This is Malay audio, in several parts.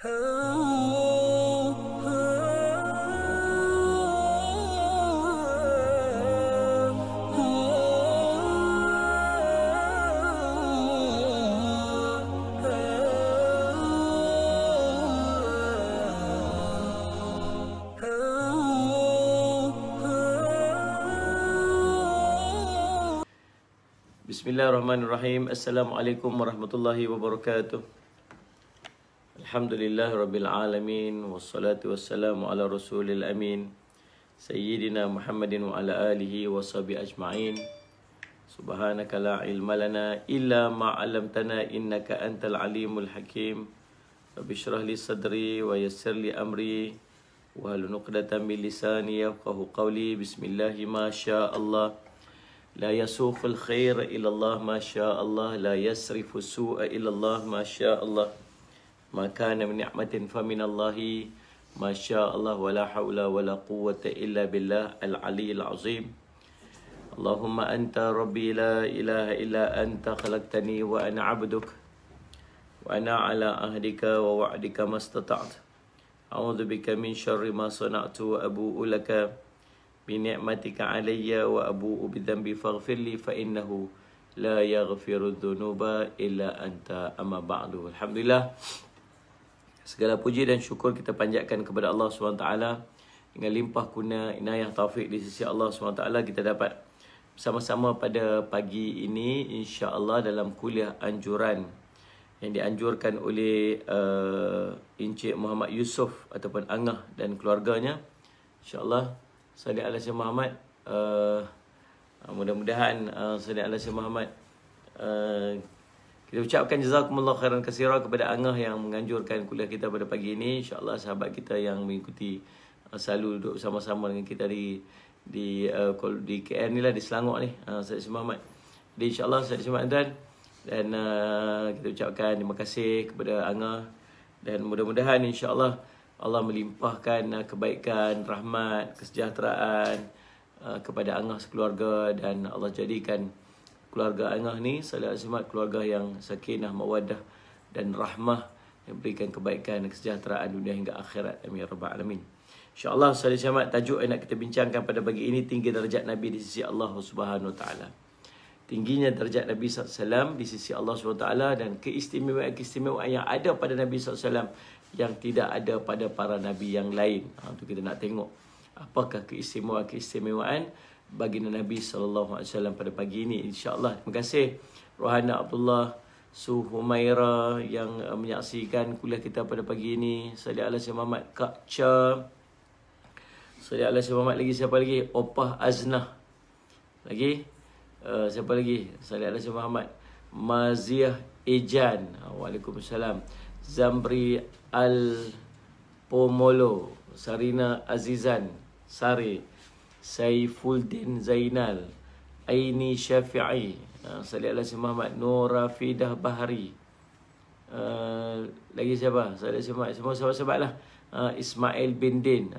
Bismillahirrahmanirrahim. Assalamualaikum warahmatullahi wabarakatuh. Alhamdulillahirabbil alamin wassalatu wassalamu ala rasulil amin sayyidina Muhammadin wa ala alihi washabihi ajma'in. Subhanaka la ilma lana illa ma 'allamtana innaka antal alimul hakim. Rabbi shrah li sadri wa yassir li amri wahlul 'uqdatam min lisani yafqahu qawli. Bismillah ma syaa Allah. لا يسوق الخير إلى الله ما شاء الله لا يصرف السوء إلى الله ما شاء الله ما كان من نعمة فمن الله ما شاء الله ولا حول ولا قوة إلا بالله العلي العظيم. اللهم أنت ربي لا إله إلا أنت خلقتني وأنا عبدك وأنا على عهدك ووعدك ما استطعت أعوذ بك من شر ما صنعت وأبوء لك بنعمتك علي وأبوء بذنبي فاغفر لي فإنه لا يغفر الذنوب إلا أنت أما بعد. Alhamdulillah, segala puji dan syukur kita panjatkan kepada Allah SWT. Dengan limpah kurnia inayah taufik di sisi Allah SWT, kita dapat bersama-sama pada pagi ini insya-Allah dalam kuliah anjuran yang dianjurkan oleh Encik Muhammad Yusof ataupun Angah dan keluarganya. InsyaAllah Salih ala Syekh Muhammad. Mudah-mudahan Salih ala Syekh Muhammad. Kita ucapkan jazakumullah khairan katsira kepada Angah yang menganjurkan kuliah kita pada pagi ini. InsyaAllah sahabat kita yang mengikuti selalu duduk sama-sama dengan kita di KL ni lah, di Selangor ni, Salih Syekh Muhammad. Jadi insyaAllah Salih Syekh Muhammad dan kita ucapkan terima kasih kepada Angah. Dan mudah-mudahan insyaAllah Allah melimpahkan kebaikan, rahmat, kesejahteraan kepada Angah sekeluarga, dan Allah jadikan keluarga Angah ni Salih Al-Simat keluarga yang sakinah, mawaddah dan rahmah, yang berikan kebaikan dan kesejahteraan dunia hingga akhirat. Amin ya rabbal alamin. InsyaAllah Salih Al-Simat, tajuk yang nak kita bincangkan pada pagi ini, tinggi darjat Nabi di sisi Allah Subhanahu Wa Taala. Tingginya darjat Nabi SAW di sisi Allah SWT dan keistimewaan yang ada pada Nabi SAW yang tidak ada pada para Nabi yang lain. Itu kita nak tengok apakah keistimewaan baginda Nabi SAW pada pagi ini. InsyaAllah. Terima kasih Rohana Abdullah Suhumaira yang menyaksikan kuliah kita pada pagi ini. Salih ala Syekh Muhammad Kak Cha. Salih ala Syekh Muhammad lagi, siapa lagi? Opah Aznah. Lagi? Siapa lagi? Salih ala Syekh Muhammad Maziah Ejan. Waalaikumsalam. Zamri Al-Pomolo, Sarina Azizan Sari, Saifuldin Zainal, Aini Syafi'i, Salih ala Syekh Muhammad Nora Fidah Bahari. Lagi siapa? Salih Syekh Muhammad, semua sahabat-sahabat lah. Ismail bin Din.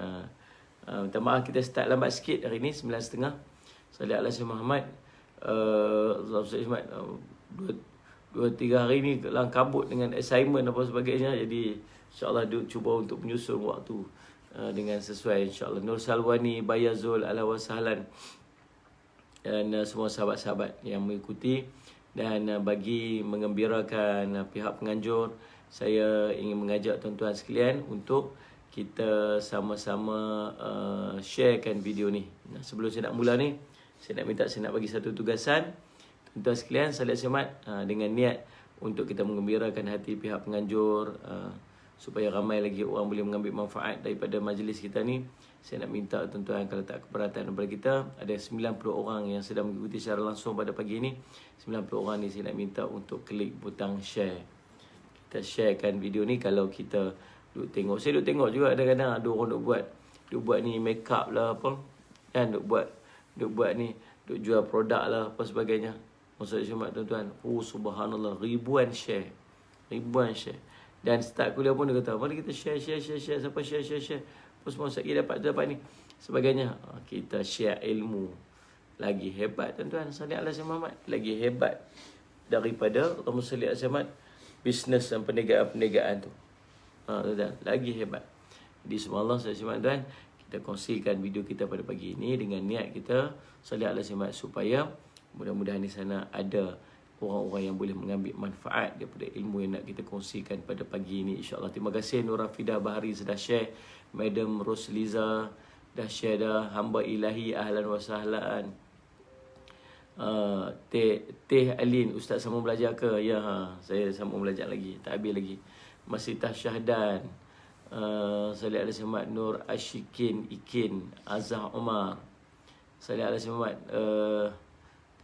Minta maaf kita start lambat sikit hari ni 9.30. Salih ala Syekh Muhammad. Dua tiga hari ni kelang kabut dengan assignment apa sebagainya. Jadi insyaAllah cuba untuk menyusun waktu dengan sesuai insyaAllah. Nur Salwani, Bayazul, Ala Wasahlan, dan semua sahabat-sahabat yang mengikuti. Dan bagi mengembirakan pihak penganjur, saya ingin mengajak tuan-tuan sekalian untuk kita sama-sama sharekan video ni. Sebelum saya nak mula ni, saya nak bagi satu tugasan tuan-tuan sekalian, Salih Al-Simat, dengan niat untuk kita mengembirakan hati pihak penganjur, supaya ramai lagi orang boleh mengambil manfaat daripada majlis kita ni. Saya nak minta tuan-tuan, kalau tak keberatan daripada kita, ada 90 orang yang sedang mengikuti secara langsung pada pagi ini. 90 orang ni saya nak minta untuk klik butang share. Kita sharekan video ni. Kalau kita duk tengok, saya duk tengok juga kadang-kadang ada orang duk buat ni make up lah apa, kan, duk buat ni, duk jual produk lah apa sebagainya. Maksud Syekh tuan-tuan, subhanallah, ribuan share. Dan start kuliah pun dia kata, mari kita share. Siapa share. Apa semua saya dapat ni sebagainya. Kita share ilmu. Lagi hebat tuan-tuan, Salih ala Syekh Muhammad. Lagi hebat daripada Allahumma salli ala Syekh Muhammad bisnes dan perniagaan tu. Tuan-tuan, lagi hebat. Jadi semalam saya simak tuan, kita kongsikan video kita pada pagi ini dengan niat kita salih ala simak supaya mudah-mudahan di sana ada orang-orang yang boleh mengambil manfaat daripada ilmu yang nak kita kongsikan pada pagi ini, insya-Allah. Terima kasih Nur Rafidah Bahari sudah share, Madam Rosliza dah share dah, hamba ilahi ahlan wa sahlan. Teh Alin, Ustaz sambung belajar ke? Ya, saya sambung belajar lagi, tak habis lagi. Masitah Syahdan, Salih Alaihi Wasallam, Nur Ashikin Ikin, Azhar Umar, Salih Alaihi Wasallam.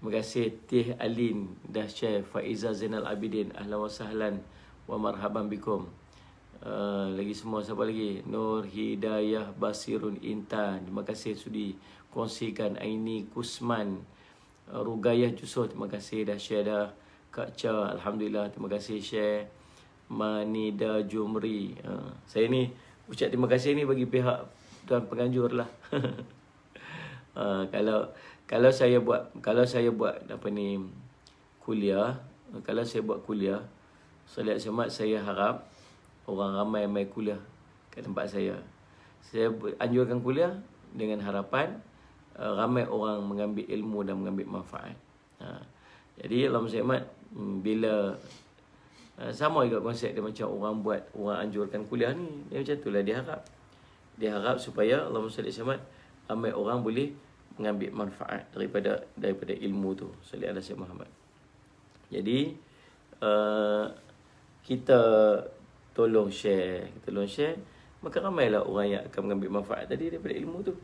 Terima kasih Teh Alin dah share, Faiza Zainal Abidin, ahlan wa sahlan wa marhaban bikum. Lagi semua, siapa lagi? Nur Hidayah Basirun Intan, terima kasih sudi kongsikan. Aini Kusman, Rugayah Jusoh, terima kasih dah share dah. Kak Cha, alhamdulillah, terima kasih share. Manida Jumri, saya ni ucap terima kasih ni bagi pihak tuan penganjur lah. Kalau saya buat apa ni kuliah, kalau saya buat kuliah Salih Semat, saya harap orang ramai mai kuliah kat tempat saya. Saya anjurkan kuliah dengan harapan ramai orang mengambil ilmu dan mengambil manfaat. Jadi Allahumma Semat, bila sama juga konsep dia, macam orang anjurkan kuliah ni, dia macam itulah dia harap supaya Allahumma salli alaihi ramai orang boleh mengambil manfaat daripada ilmu tu. Salli ala Sayyidina Muhammad. Jadi kita tolong share, maka ramailah orang yang akan mengambil manfaat tadi daripada ilmu tu.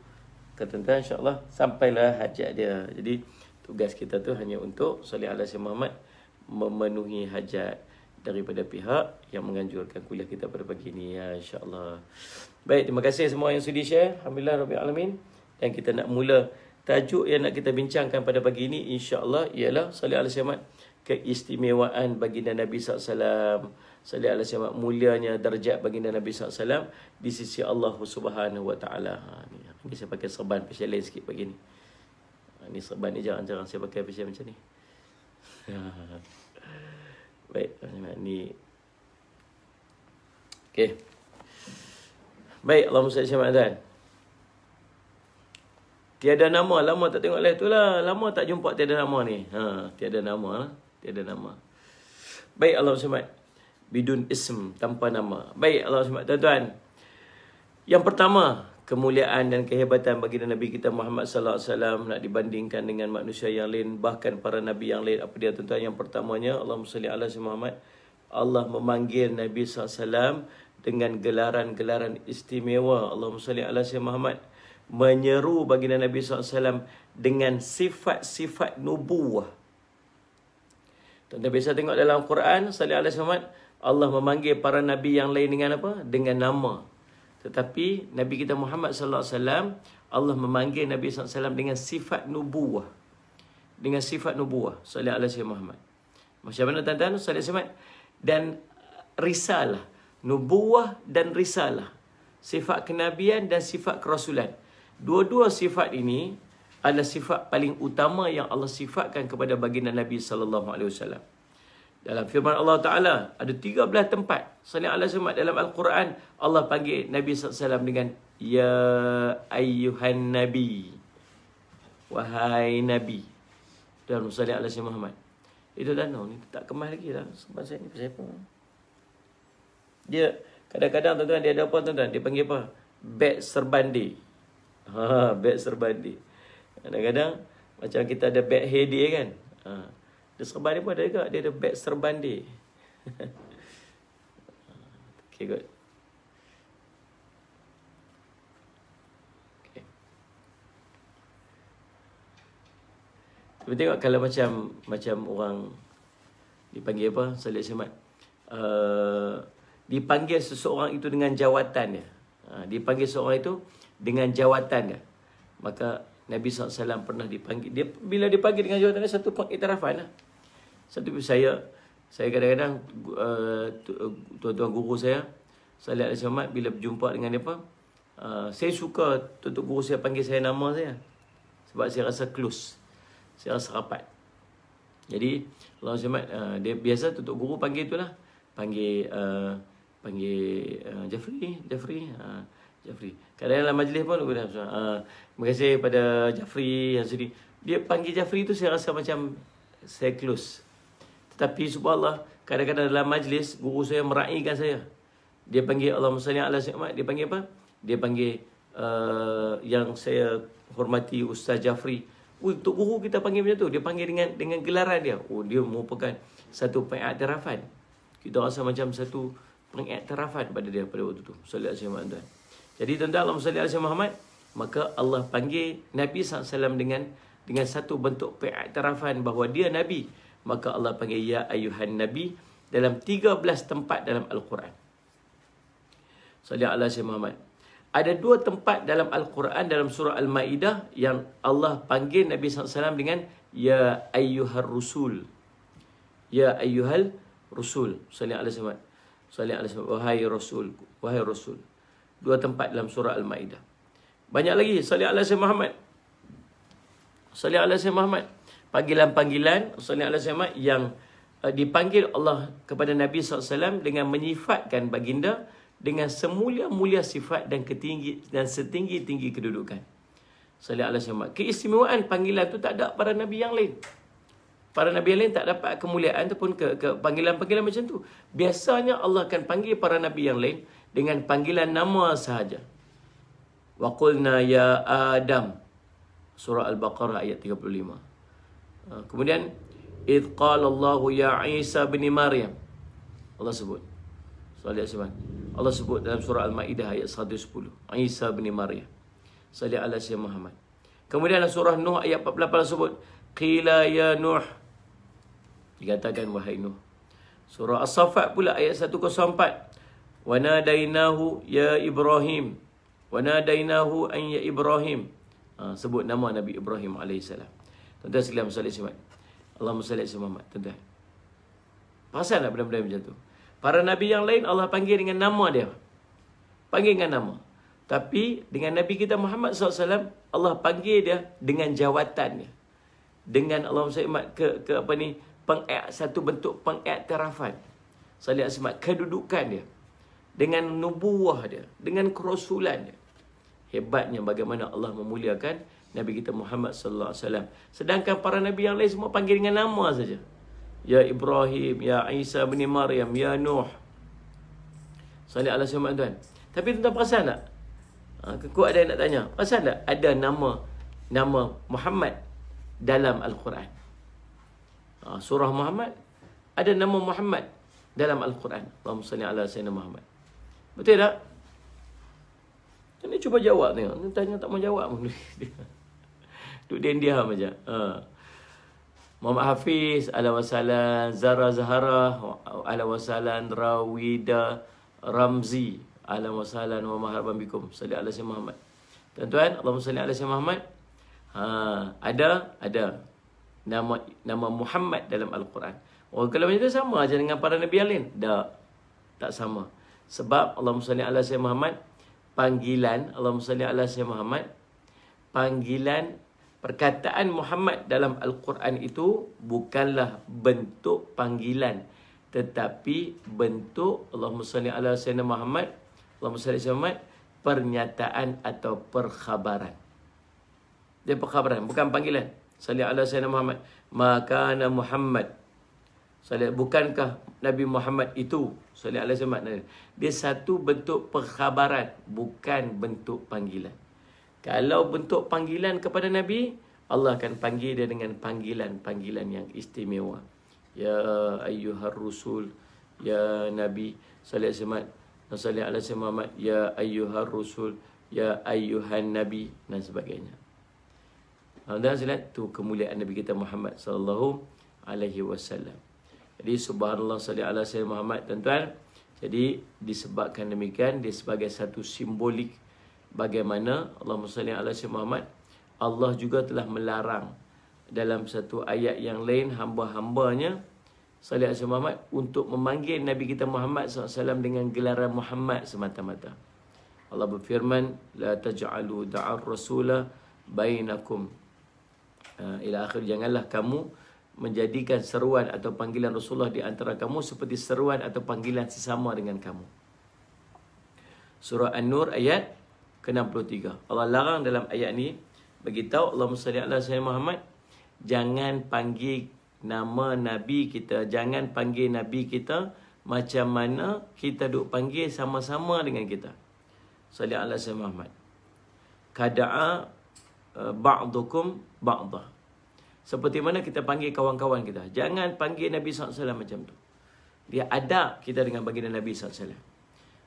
Kata-kata insya-Allah sampailah hajat dia. Jadi tugas kita tu hanya untuk salli ala Sayyidina Muhammad, memenuhi hajat daripada pihak yang menganjurkan kuliah kita pada pagi ini, ya, insya-Allah. Baik, terima kasih semua yang sudi share. Alhamdulillah rabbil alamin. Dan kita nak mula tajuk yang nak kita bincangkan pada pagi ini, insya-Allah, ialah salih alaihi wasallam, keistimewaan baginda Nabi SAW. Salih alaihi wasallam, mulianya darjat baginda Nabi SAW di sisi Allah Subhanahu wa taala. Ni saya pakai serban pasal lain sikit pagi ni. Ni serban ni jarang-jarang saya pakai pasal macam ni. Baik, ni. Okey. Baik, Allahumma salli alaihi wasallam. Tiada nama, lama tak tengok live tu lah. Lama tak jumpa tiada nama ni. Tiada nama lah. Tiada nama. Baik, Allahumma salli. Bidun ism, tanpa nama. Baik, Allahumma salli. Tuan-tuan, yang pertama, kemuliaan dan kehebatan baginda Nabi kita Muhammad sallallahu alaihi wasallam nak dibandingkan dengan manusia yang lain, bahkan para nabi yang lain. Apa dia, tuan-tuan? Yang pertamanya, Allahumma salli ala Sayyidina Muhammad, Allah memanggil Nabi sallallahu alaihi wasallam dengan gelaran-gelaran istimewa. Allahumma salli ala Sayyidina Muhammad, menyeru baginda Nabi sallallahu alaihi wasallam dengan sifat-sifat nubuwah. Tuan-tuan biasa tengok dalam Quran, salli ala Sayyidina Muhammad, Allah memanggil para nabi yang lain dengan apa? Dengan nama. Tetapi Nabi kita Muhammad sallallahu alaihi wasallam, Allah memanggil Nabi sallallahu alaihi wasallam dengan sifat nubuwah. Dengan sifat nubuwah. Sallallahu alaihi Muhammad. Macam mana tuan-tuan? Sallallahu alaihi wasallam dan risalah. Nubuwah dan risalah. Sifat kenabian dan sifat kerasulan. Dua-dua sifat ini adalah sifat paling utama yang Allah sifatkan kepada baginda Nabi sallallahu alaihi wasallam. Dalam firman Allah Ta'ala, ada 13 tempat sallallahu alaihi wasallam dalam Al-Quran, Allah panggil Nabi SAW dengan Ya ayyuhan Nabi, wahai Nabi. Dan sallallahu alaihi wasallam Muhammad. Itu dah ni tak kemas lagi lah. Sebab saya ni pasal apa? Dia kadang-kadang tuan-tuan, dia ada apa tuan-tuan? Dia panggil apa? Beg serbandi. Beg serbandi. Kadang-kadang macam kita ada beg hediah kan? Dia serban dia pun ada juga. Dia ada beg serban dia. Okay, good. Okay. Kita tengok kalau macam orang dipanggil apa? Salih Semat. Dipanggil seseorang itu dengan jawatan dia. Dipanggil seseorang itu dengan jawatan dia. Maka Nabi SAW pernah dipanggil. Dia, bila dipanggil dengan jawatan dia, satu pengiktirafan lah. Satu saya kadang-kadang tuan-tuan guru saya Salih alaihi wasallam, bila berjumpa dengan dia apa, saya suka tuan-tuan guru saya panggil saya nama saya. Sebab saya rasa close. Saya rasa rapat. Jadi Allah SWT, dia biasa tuan-tuan guru panggil itulah. Panggil panggil Jafri. Kadang dalam majlis pun terima kasih pada Jafri yang sudi. Dia panggil Jafri tu saya rasa macam saya close. Tetapi subhanallah, kadang-kadang dalam majlis guru saya meraihkan saya. Dia panggil Allahumma salli ala Sayyidina, dia panggil apa? Dia panggil yang saya hormati Ustaz Jafri. Untuk guru kita panggil macam tu. Dia panggil dengan gelaran dia. Dia merupakan satu pengiktirafan. Kita rasa macam satu pengiktirafan pada dia pada waktu tu. Sallallahu alaihi wasallam. Jadi tuan-tuan, Allahumma salli ala Muhammad, maka Allah panggil Nabi SAW dengan satu bentuk pengiktirafan bahawa dia Nabi. Maka Allah panggil ya ayuhan Nabi dalam 13 tempat dalam Al-Quran. Sallallahu alaihi wasallam. Ada 2 tempat dalam Al-Quran dalam surah Al-Ma'idah yang Allah panggil Nabi SAW dengan ya ayyuhar rusul. Ya ayyuhal rusul. Sallallahu alaihi wasallam. Sallallahu alaihi wasallam. Wahai rasul, wahai rasul. 2 tempat dalam surah Al-Ma'idah. Banyak lagi. Sallallahu alaihi wasallam Muhammad. Sallallahu alaihi wasallam Muhammad. Panggilan-panggilan sallallahu alaihi wasallam yang dipanggil Allah kepada Nabi SAW dengan menyifatkan baginda dengan semulia-mulia sifat dan setinggi-tinggi kedudukan. Sallallahu alaihi wasallam. Keistimewaan panggilan tu tak ada pada nabi yang lain. Para nabi yang lain tak dapat kemuliaan ataupun ke panggilan-panggilan macam tu. Biasanya Allah akan panggil para nabi yang lain dengan panggilan nama sahaja. Wa qulna ya Adam. Surah Al-Baqarah ayat 35. Kemudian id qala Allah ya Isa bin Maryam. Allah sebut. Sallallahu alaihi wasallam. Allah sebut dalam surah Al-Ma'idah ayat 110. Isa bin Maryam. Sallallahu alaihi wasallam Muhammad. Kemudian dalam surah Nuh ayat 48 sebut qila ya Nuh. Dikatakan wahai Nuh. Surah As-Saffat pula ayat 104. Wa nadainahu ya Ibrahim. Wa nadainahu an ya Ibrahim. Sebut nama Nabi Ibrahim alaihissalam. Tuan-tuan sekalian, Allahumma salli ala Muhammad. Tuan-tuan, perasan tak benda-benda macam tu? Para nabi yang lain Allah panggil dengan nama dia. Panggil dengan nama. Tapi dengan Nabi kita Muhammad SAW, Allah panggil dia dengan jawatannya. Dengan Allahumma salli ke apa ni? Satu bentuk pengiktirafan. Salli ala kedudukan dia. Dengan nubuwah dia. Dengan kerasulan dia. Hebatnya bagaimana Allah memuliakan Nabi kita Muhammad sallallahu alaihi wasallam. Sedangkan para nabi yang lain semua panggil dengan nama saja. Ya Ibrahim, ya Isa bin Maryam, ya Nuh. Sallallahu alaihi wasallam tuan. Tapi tuan perasan tak? Kekut ada yang nak tanya. Perasan tak ada nama Muhammad dalam Al-Quran? Surah Muhammad ada nama Muhammad dalam Al-Quran. Allahumma salli ala sayyidina Muhammad. Betul tak? Ni cuba jawab tengok. Ni tanya tak mau jawab pun. Duduk diam aja. Muhammad Hafiz ala wasalan, Zara Zahara ala wasalan, Rawida Ramzi ala wasalan wa marhaban bikum. Sallallahu alaihi wasallam Muhammad. Tuan-tuan, Allahumma salli ala sayyidina Muhammad. Ada nama Muhammad dalam Al-Quran. Kalau macam tu sama aja dengan para nabi yang lain? Tak sama. Sebab Allahumma salli ala sayyidina Muhammad, panggilan Allahumma salli ala sayyidina Muhammad, panggilan perkataan Muhammad dalam Al-Quran itu bukanlah bentuk panggilan, tetapi bentuk Allahumma salli ala sayyidina Muhammad, Allahumma salli ala Muhammad, pernyataan atau perkhabaran. Dia perkhabaran, bukan panggilan. Salli ala sayyidina Muhammad. Maka Muhammad. Bukankah Nabi Muhammad itu? Salli ala sayyidina Muhammad. Dia satu bentuk perkhabaran, bukan bentuk panggilan. Kalau bentuk panggilan kepada Nabi, Allah akan panggil dia dengan panggilan-panggilan yang istimewa. Ya ayyuhar rusul, ya Nabi, sallallahu alaihi wasallam, ya ayyuhar rusul, ya ayyuhan Nabi, dan sebagainya. Dan itu kemuliaan Nabi kita Muhammad sallallahu alaihi wasallam. Jadi subhanallah sallallahu alaihi wasallam Muhammad, tuan-tuan. Jadi disebabkan demikian, dia sebagai satu simbolik bagaimana Allahumma salli ala sayyidina Muhammad, Allah juga telah melarang dalam satu ayat yang lain hamba-hambanya sallallahu alaihi Muhammad untuk memanggil Nabi kita Muhammad SAW dengan gelaran Muhammad semata-mata. Allah berfirman, la taj'alu da'ar rasula bainakum ila akhir. Janganlah kamu menjadikan seruan atau panggilan Rasulullah di antara kamu seperti seruan atau panggilan sesama dengan kamu. Surah An-Nur ayat ke-63. Allah larang dalam ayat ni, beritahu Allahumma salli ala sayyidina Muhammad, jangan panggil nama Nabi kita, jangan panggil Nabi kita macam mana kita duk panggil sama-sama dengan kita. Salli ala sayyidina Muhammad. Kada'a ba'dukum ba'dah. Seperti mana kita panggil kawan-kawan kita. Jangan panggil Nabi SAW macam tu. Dia adab kita dengan baginda Nabi SAW.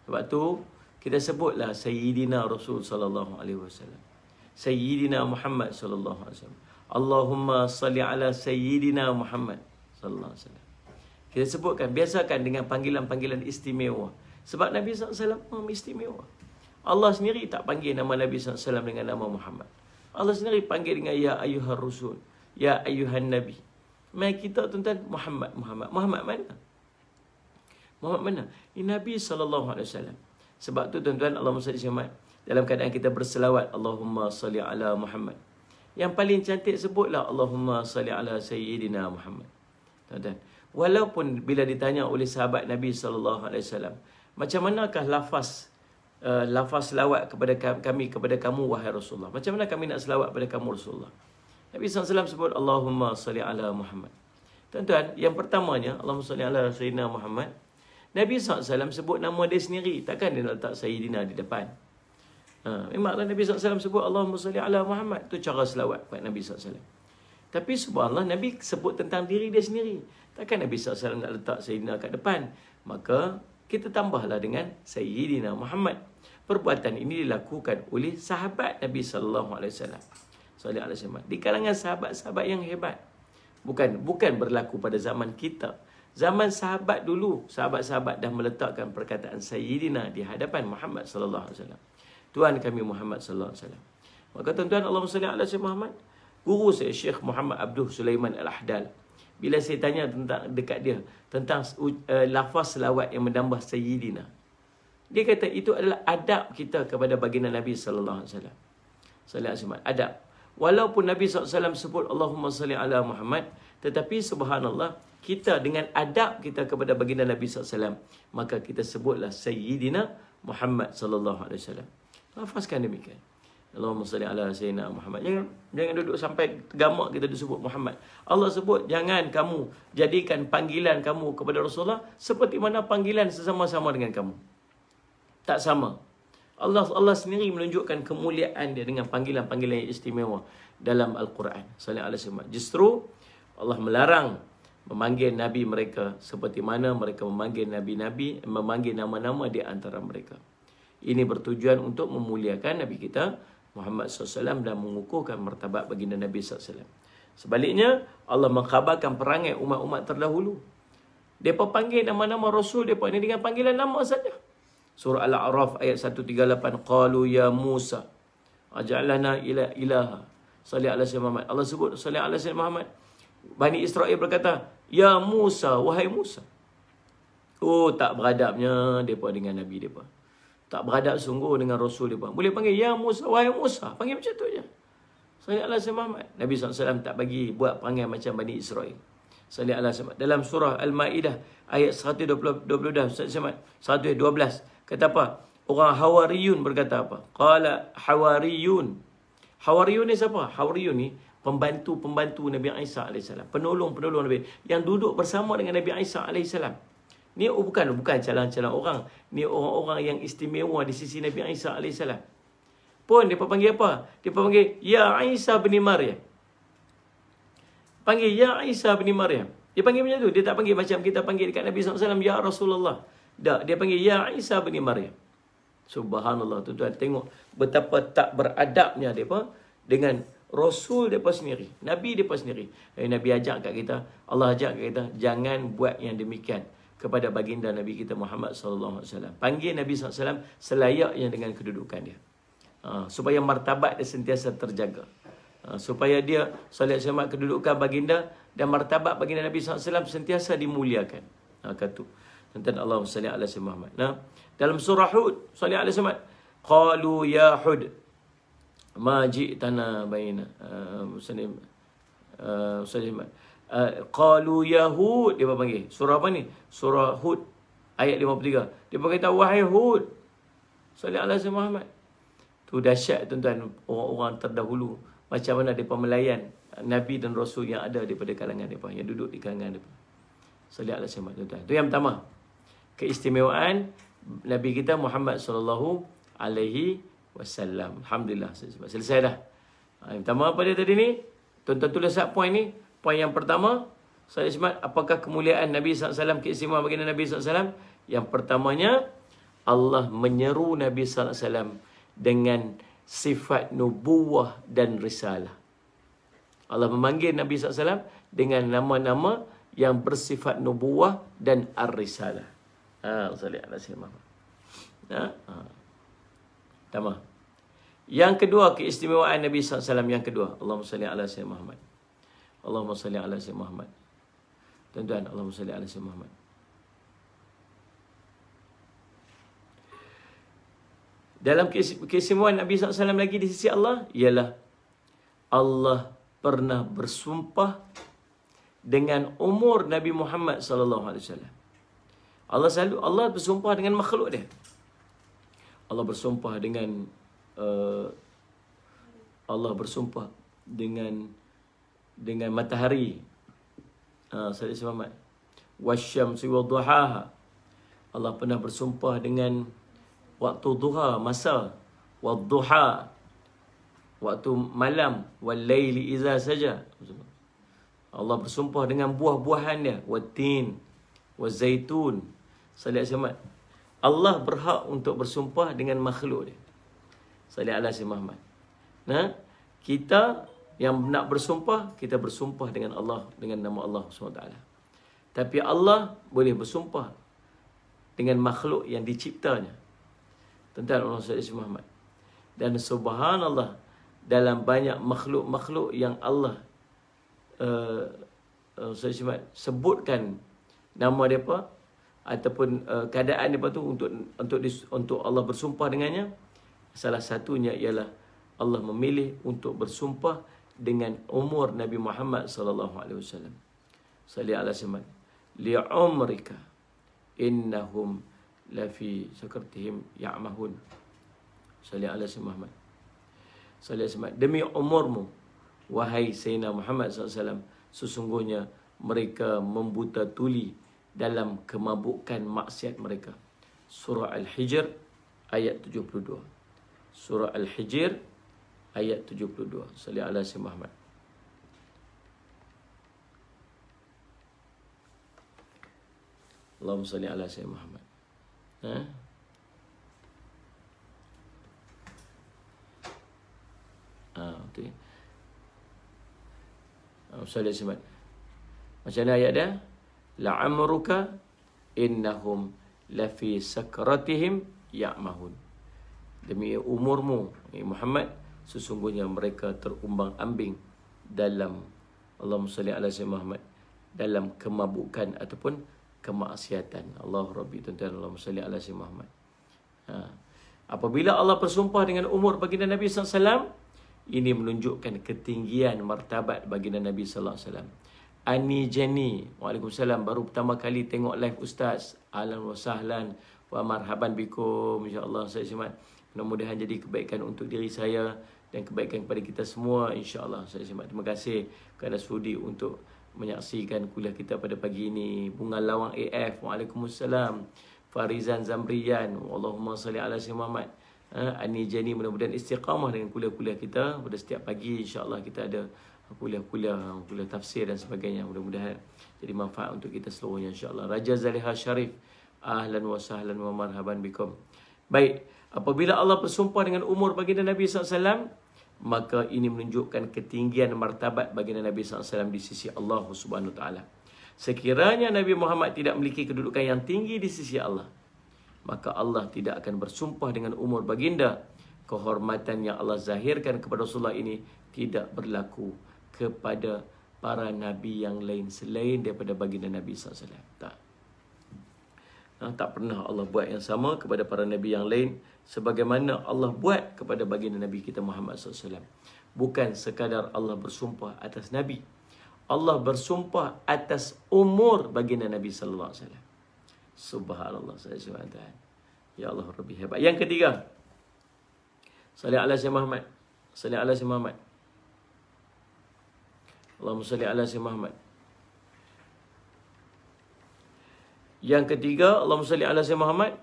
Sebab tu kita sebutlah Sayyidina Rasul sallallahu alaihi wasallam. Sayyidina Muhammad sallallahu alaihi wasallam. Allahumma salli ala Sayyidina Muhammad sallallahu alaihi wasallam. Kita sebutkan, biasakan dengan panggilan-panggilan istimewa. Sebab Nabi SAW istimewa. Allah sendiri tak panggil nama Nabi SAW dengan nama Muhammad. Allah sendiri panggil dengan Ya Ayyuhar Rasul, Ya Ayyuhan Nabi. Mai kita tuan-tuan, Muhammad mana? Muhammad mana? Ini Nabi SAW. Sebab tu tuan-tuan, Allahumma salli ala Muhammad. Dalam keadaan kita berselawat, Allahumma salli ala Muhammad. Yang paling cantik sebutlah Allahumma salli ala Sayyidina Muhammad. Tuan-tuan, walaupun bila ditanya oleh sahabat Nabi SAW, macam manakah lafaz selawat kepada kami, kepada kamu wahai Rasulullah? Macam mana kami nak selawat kepada kamu Rasulullah? Nabi SAW sebut Allahumma salli ala Muhammad. Tuan-tuan, yang pertamanya Allahumma salli ala Sayyidina Muhammad. Nabi SAW sebut nama dia sendiri. Takkan dia nak letak Sayyidina di depan. Memanglah Nabi SAW sebut Allahumma salli ala Muhammad. Itu cara selawat kepada Nabi SAW. Tapi subhanallah, Nabi sebut tentang diri dia sendiri. Takkan Nabi SAW nak letak Sayyidina kat depan. Maka kita tambahlah dengan Sayyidina Muhammad. Perbuatan ini dilakukan oleh sahabat Nabi SAW. Di kalangan sahabat-sahabat yang hebat. Bukan berlaku pada zaman kita. Zaman sahabat dulu, sahabat-sahabat dah meletakkan perkataan Sayyidina di hadapan Muhammad sallallahu alaihi wasallam. Tuhan kami Muhammad sallallahu alaihi wasallam. Maka tuan-tuan, Allahumma salli ala Sayyidina Muhammad. Guru saya Syekh Muhammad Abdul Sulaiman Al-Ahdal, bila saya tanya tentang dekat dia tentang lafaz selawat yang menambah Sayyidina, dia kata itu adalah adab kita kepada baginda Nabi sallallahu alaihi wasallam. Sallallahu alaihi wasallam, adab. Walaupun Nabi SAW sebut Allahumma salli ala Muhammad, tetapi subhanallah, kita dengan adab kita kepada baginda Nabi SAW, maka kita sebutlah Sayyidina Muhammad sallallahu alaihi wasallam. Lafazkan demikian. Allahumma salli ala Sayyidina Muhammad. Jangan duduk sampai gamak kita disebut Muhammad. Allah sebut, jangan kamu jadikan panggilan kamu kepada Rasulullah seperti mana panggilan sesama-sama dengan kamu. Tak sama. Allah sendiri menunjukkan kemuliaan dia dengan panggilan-panggilan yang istimewa dalam Al-Quran. Sallallahu alaihi wasallam. Justru Allah melarang memanggil Nabi mereka seperti mana mereka memanggil Nabi-Nabi, memanggil nama-nama di antara mereka. Ini bertujuan untuk memuliakan Nabi kita Muhammad SAW dan mengukuhkan martabat baginda Nabi SAW. Sebaliknya, Allah mengkhabarkan perangai umat-umat terdahulu. Mereka panggil nama-nama Rasul mereka ini dengan panggilan nama saja. Surah Al-A'raf ayat 138. Qalu ya Musa aj'alna ilaha. Salli ala Sayyidina Muhammad. Allah sebut salli ala Sayyidina Muhammad. Bani Israel berkata, ya Musa, wahai Musa. Oh, tak beradabnya mereka dengan Nabi mereka. Tak beradab sungguh dengan Rasul mereka. Boleh panggil ya Musa, wahai Musa. Panggil macam tu je. Salli ala Sayyidina Muhammad. Nabi SAW tak bagi buat panggil macam Bani Israel. Salli ala Sayyidina Muhammad. Dalam surah Al-Ma'idah ayat 112, 112. Kata apa? Orang Hawariyun berkata apa? Qala Hawariyun. Hawariyun ni siapa? Hawariyun ni pembantu-pembantu Nabi Isa AS. Penolong-penolong Nabi yang duduk bersama dengan Nabi Isa AS. Ni bukan calon-calon orang. Ni orang-orang yang istimewa di sisi Nabi Isa AS. Pun dia panggil apa? Dia panggil Ya Isa bin Maryam. Panggil Ya Isa bin Maryam. Dia panggil macam tu. Dia tak panggil macam kita panggil dekat Nabi SAW, Ya Rasulullah. Tak, dia panggil Ya Isa bin Maryam. Subhanallah, tuan-tuan, tengok betapa tak beradabnya mereka dengan Rasul mereka sendiri, Nabi mereka sendiri. Nabi ajak kat kita, Allah ajak kat kita, jangan buat yang demikian kepada baginda Nabi kita Muhammad sallallahu alaihi wasallam. Panggil Nabi sallallahu alaihi wasallam selayaknya dengan kedudukan dia. Supaya martabat dia sentiasa terjaga. Supaya dia sallallahu alaihi wasallam kedudukan baginda dan martabat baginda Nabi sallallahu alaihi wasallam sentiasa dimuliakan. Kata tentang Allahumma salli ala Sayyidina Muhammad. Dalam surah Hud, salli ala Sayyidina Muhammad. Qalu ya Hud ma ji'tana baina muslim qalu ya Hud, dia panggil. Surah apa ni? Surah Hud ayat 53. Dia berkata, wahai Hud, salli ala Sayyidina Muhammad. Tu dahsyat tuan-tuan, orang-orang terdahulu macam mana mereka melayan Nabi dan Rasul yang ada daripada kalangan mereka, yang duduk di kalangan mereka. Salli ala Sayyidina Muhammad, tuan-tuan. Itu yang pertama. Keistimewaan Nabi kita Muhammad sallallahu alaihi wasallam. Alhamdulillah, selesai dah. Yang pertama apa dia tadi ni? Tuan-tuan tulis poin ni. Poin yang pertama, Sayyidina Ismat, apakah kemuliaan Nabi SAW, keistimewaan baginda Nabi SAW? Yang pertamanya, Allah menyeru Nabi SAW dengan sifat nubuwah dan risalah. Allah memanggil Nabi SAW dengan nama-nama yang bersifat nubuwah dan ar-risalah. Salli ala Sayyidina Muhammad. Pertama. Yang kedua, keistimewaan Nabi SAW yang kedua. Allahumma salli ala Sayyidina Muhammad. Allahumma salli ala Sayyidina Muhammad. Tuan-tuan, Allahumma salli ala Sayyidina Muhammad. Dalam keistimewaan Nabi SAW lagi di sisi Allah, ialah Allah pernah bersumpah dengan umur Nabi Muhammad SAW. Allah bersumpah dengan makhluk dia. Allah bersumpah dengan matahari. Sallallahu alaihi wasallam. Wasyamsi wadduhaha. Allah pernah bersumpah dengan waktu duha, masa, wadduha, waktu malam, wal-laili iza saja. Allah bersumpah dengan buah-buahan dia, wat-tin, waz-zaitun. Sallallahu alaihi wasallam. Allah berhak untuk bersumpah dengan makhluk dia. Sallallahu alaihi Muhammad. Nah, kita yang nak bersumpah, kita bersumpah dengan Allah, dengan nama Allah SWT. Tapi Allah boleh bersumpah dengan makhluk yang diciptanya. Tentang Allah SWT Muhammad. Dan subhanallah, dalam banyak makhluk-makhluk yang Allah sebutkan nama mereka ataupun keadaan mereka tu untuk Allah bersumpah dengannya, salah satunya ialah Allah memilih untuk bersumpah dengan umur Nabi Muhammad sallallahu alaihi wasallam. Salli ala Muhammad. Li umrika innahum la fi sakratihim ya'mahun. Salli ala Muhammad. Salli ala Muhammad. Demi umurmu wahai Sayyidina Muhammad sallallahu alaihi wasallam, sesungguhnya mereka membuta tuli dalam kemabukan maksiat mereka. Surah Al-Hijr ayat 72. Surah Al-Hijr ayat 72. Salli ala Sayyidina Muhammad. Allahumma salli ala Sayyidina Muhammad. Okay. Salli ala Sayyidina Muhammad. Macam mana ayat dia? La'amruka innahum lafi sakratihim ya'mahun. Demi umurmu Muhammad, sesungguhnya mereka terumbang-ambing dalam, Allahumma salli ala Sayyidina Muhammad, dalam kemabukan ataupun kemaksiatan. Allah Rabbi, tuan-tuan, Allahumma salli ala Sayyidina Muhammad. Apabila Allah bersumpah dengan umur baginda Nabi SAW, ini menunjukkan ketinggian martabat baginda Nabi SAW. Ani Jenny, waalaikumsalam, baru pertama kali tengok live Ustaz. Ahlan wa sahlan wa marhaban bikum, insya-Allah. Saya semat, mudah-mudahan jadi kebaikan untuk diri saya dan kebaikan kepada kita semua, insya-Allah. Saya semat. Terima kasih kerana sudi untuk menyaksikan kuliah kita pada pagi ini. Bunga Lawang AF, waalaikumsalam. Farizan Zamrian, Allahumma salli ala Sayyidina Muhammad. Ani Jenny, mudah-mudahan istiqamah dengan kuliah-kuliah kita pada setiap pagi, insya-Allah kita ada kuliah tafsir dan sebagainya. Mudah-mudahan jadi manfaat untuk kita seluruhnya, insya-Allah. Raja Zaliha Sharif, ahlan wa sahlan wa marhaban bikum. Baik, apabila Allah bersumpah dengan umur baginda Nabi SAW, maka ini menunjukkan ketinggian martabat baginda Nabi SAW di sisi Allah Subhanahu Wa Taala. Sekiranya Nabi Muhammad tidak memiliki kedudukan yang tinggi di sisi Allah, maka Allah tidak akan bersumpah dengan umur baginda. Kehormatan yang Allah zahirkan kepada Rasulullah ini tidak berlaku kepada para nabi yang lain selain daripada baginda Nabi SAW. Tak pernah Allah buat yang sama kepada para nabi yang lain sebagaimana Allah buat kepada baginda Nabi kita Muhammad SAW. Bukan sekadar Allah bersumpah atas nabi, Allah bersumpah atas umur baginda Nabi SAW. Subhanallah, saya SWT. Ya Allah Rabbi hebat. Yang ketiga, salli ala Sayyidina Muhammad. Salli ala Sayyidina Muhammad. Allahumma salli ala Sayyidina Muhammad. Yang ketiga, Allahumma salli ala Sayyidina Muhammad.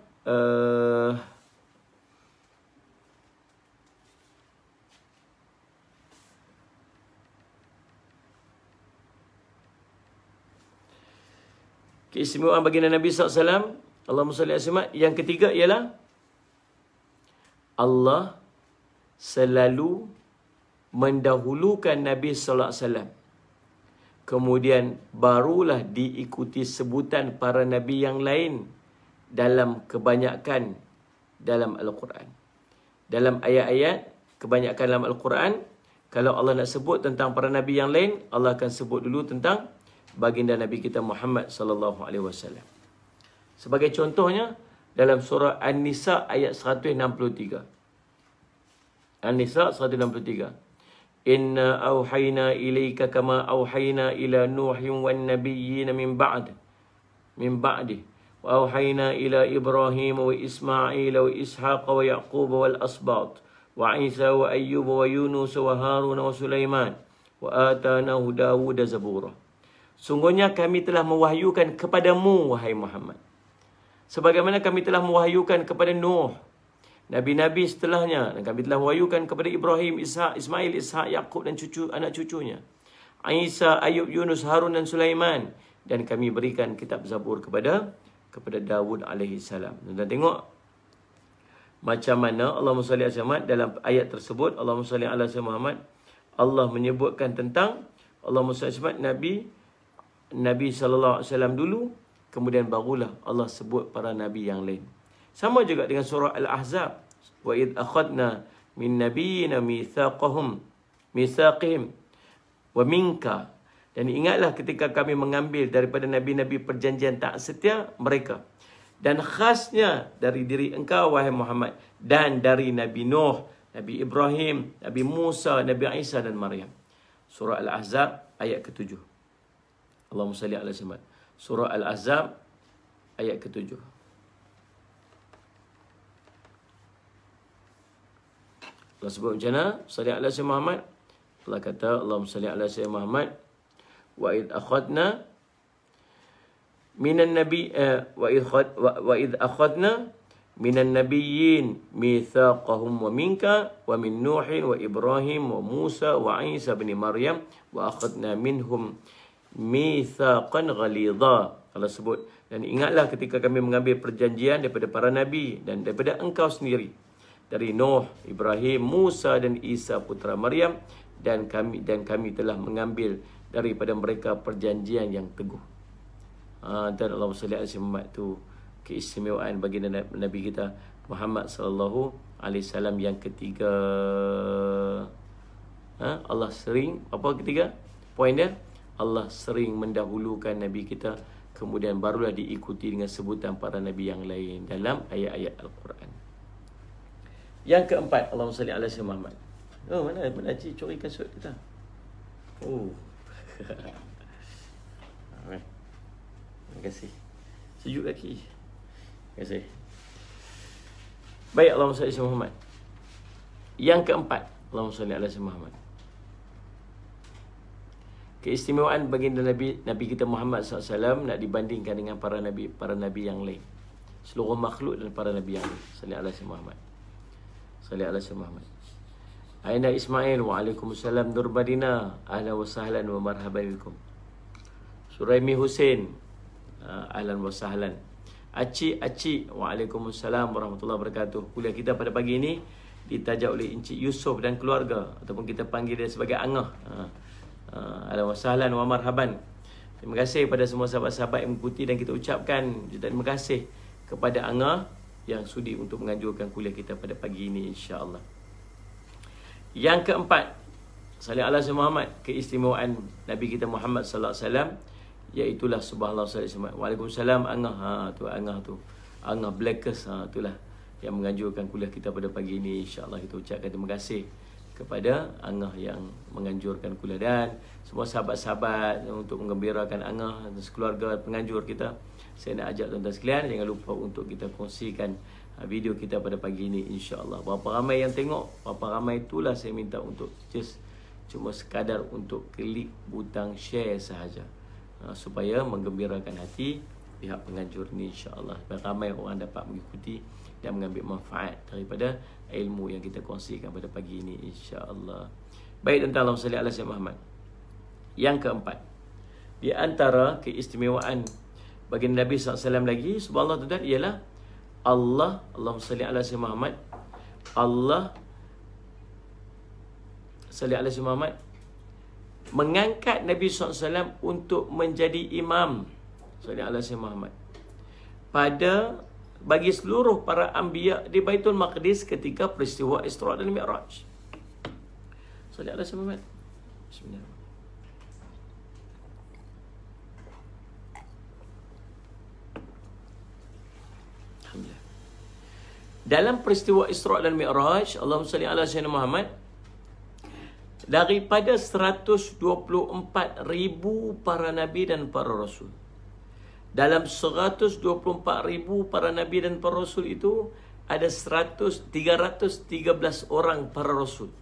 Keistimewaan baginda Nabi SAW. Allahumma salli ala Sayyidina Muhammad. Yang ketiga ialah Allah selalu mendahulukan Nabi SAW. Kemudian barulah diikuti sebutan para Nabi yang lain dalam kebanyakan dalam Al-Quran. Dalam ayat-ayat kebanyakan dalam Al-Quran, kalau Allah nak sebut tentang para Nabi yang lain, Allah akan sebut dulu tentang baginda Nabi kita Muhammad sallallahu alaihi wasallam. Sebagai contohnya dalam surah An-Nisa ayat 163. An-Nisa 163. Inna auhayna ilaika kama auhayna ila Nuhin wan nabiyyin min ba'di wa auhayna ila Ibrahim wa Ismail wa Ishaq wa Yaqub wal asbat wa Isa wa Ayyub wa Yunus wa Harun wa Sulaiman wa atanahu Dawud zabura. Sungguhnya kami telah mewahyukan kepadamu wahai Muhammad, sebagaimana kami telah mewahyukan kepada Nuh, Nabi-Nabi setelahnya, dan kami telah mewahyukan kepada Ibrahim, Ismail, Ishaq, Yaqub dan anak cucunya, Isa, Ayub, Yunus, Harun dan Sulaiman, dan kami berikan kitab Zabur kepada Dawud alaihi salam. Dan tengok macam mana Allahumma salli ala Muhammad dalam ayat tersebut. Allahumma salli ala Muhammad, Allah menyebutkan tentang Allahumma salli ala Nabi sallallahu alaihi wasallam dulu, kemudian barulah Allah sebut para nabi yang lain. Sama juga dengan surah Al-Ahzab. Wa id akhadna min nabiyina mitsaqihim wa minka. Dan ingatlah ketika kami mengambil daripada nabi-nabi perjanjian tak setia mereka. Dan khasnya dari diri engkau wahai Muhammad, dan dari Nabi Nuh, Nabi Ibrahim, Nabi Musa, Nabi Isa dan Maryam. Surah Al-Ahzab ayat ke-7. Allahumma salli ala Muhammad. Surah Al-Ahzab ayat ke-7. Allah sebut macam mana? Salli ala Sayyidina Muhammad. Allah kata, Allahumma salli ala Sayyidina Muhammad. Wa id akhadna minan nabi wa id akhadna minan nabiyyin mitsaqahum wa minka wa min Nuhin wa Ibrahim wa Musa wa Isa bin Maryam wa akhadna minhum mitsaqan ghalidha. Allah sebut, dan ingatlah ketika kami mengambil perjanjian daripada para nabi dan daripada engkau sendiri, dari Nuh, Ibrahim, Musa dan Isa putra Maryam, dan kami telah mengambil daripada mereka perjanjian yang teguh. Dan Allah salli alaihi wasallam tu keistimewaan bagi Nabi kita Muhammad sallallahu alaihi wasallam yang ketiga. Allah sering, apa ketiga? Poin dia, Allah sering mendahulukan Nabi kita, kemudian barulah diikuti dengan sebutan para Nabi yang lain dalam ayat-ayat Al-Quran. Yang keempat, Allahumma salli ala Sayyidina Muhammad. Oh, mana cik curi kasut kita? Oh. Terima kasih. Sejuk lagi. Terima kasih. Baik, Allahumma salli ala Sayyidina Muhammad. Yang keempat, Allahumma salli ala Sayyidina Muhammad. Keistimewaan baginda Nabi kita Muhammad SAW nak dibandingkan dengan para nabi yang lain, seluruh makhluk dan para nabi yang lain. Salli ala Sayyidina Muhammad. Salli ala Sayyidina Muhammad. Aina Ismail, waalaikumsalam Nurbadina, ahlan wa sahlan wa marhaban bikum. Suraimi Hussein, ahlan wa sahlan. Aci, waalaikumsalam warahmatullahi wabarakatuh. Kuliah kita pada pagi ini ditaja oleh Encik Yusof dan keluarga, ataupun kita panggil dia sebagai Angah. Ahlan wa sahlan wa marhaban. Terima kasih kepada semua sahabat-sahabat yang mengikuti, dan kita ucapkan terima kasih kepada Angah yang sudi untuk menganjurkan kuliah kita pada pagi ini, insya-Allah. Yang keempat, salli ala Sayyidina Muhammad, keistimewaan Nabi kita Muhammad sallallahu alaihi wasallam, iaitulah subhanallah sallallahu alaihi wasallam. Waalaikumsalam Angah. Angah tu. Angah Blackers, itulah yang menganjurkan kuliah kita pada pagi ini, insya-Allah. Kita ucapkan terima kasih kepada Angah yang menganjurkan kuliah, dan semua sahabat-sahabat untuk menggembirakan Angah dan sekeluarga penganjur kita. Saya nak ajak tuan-tuan sekalian, jangan lupa untuk kita kongsikan video kita pada pagi ini, insya-Allah. Berapa ramai yang tengok, berapa ramai itulah saya minta untuk cuma sekadar untuk klik butang share sahaja, supaya menggembirakan hati pihak penganjur ini, insya-Allah. Ramai orang dapat mengikuti dan mengambil manfaat daripada ilmu yang kita kongsikan pada pagi ini, insya-Allah. Baik, tuan-tuan, Allahumma salli ala sayyidina Muhammad. Yang keempat, di antara keistimewaan bagi Nabi SAW lagi, subhanallah, tuan-tuan, ialah Allahumma salli ala sayyidina Muhammad, Allah salli ala sayyidina Muhammad mengangkat Nabi SAW untuk menjadi imam, salli ala sayyidina Muhammad, bagi seluruh para anbiya di Baitul Maqdis ketika peristiwa Isra dan Mi'raj. Salli ala sayyidina Muhammad. Bismillahirrahmanirrahim. Dalam peristiwa Isra dan Mi'raj, Allahumma salli ala sayyidina Muhammad, daripada 124,000 para nabi dan para rasul. Dalam 124,000 para nabi dan para rasul itu ada 313 orang para rasul.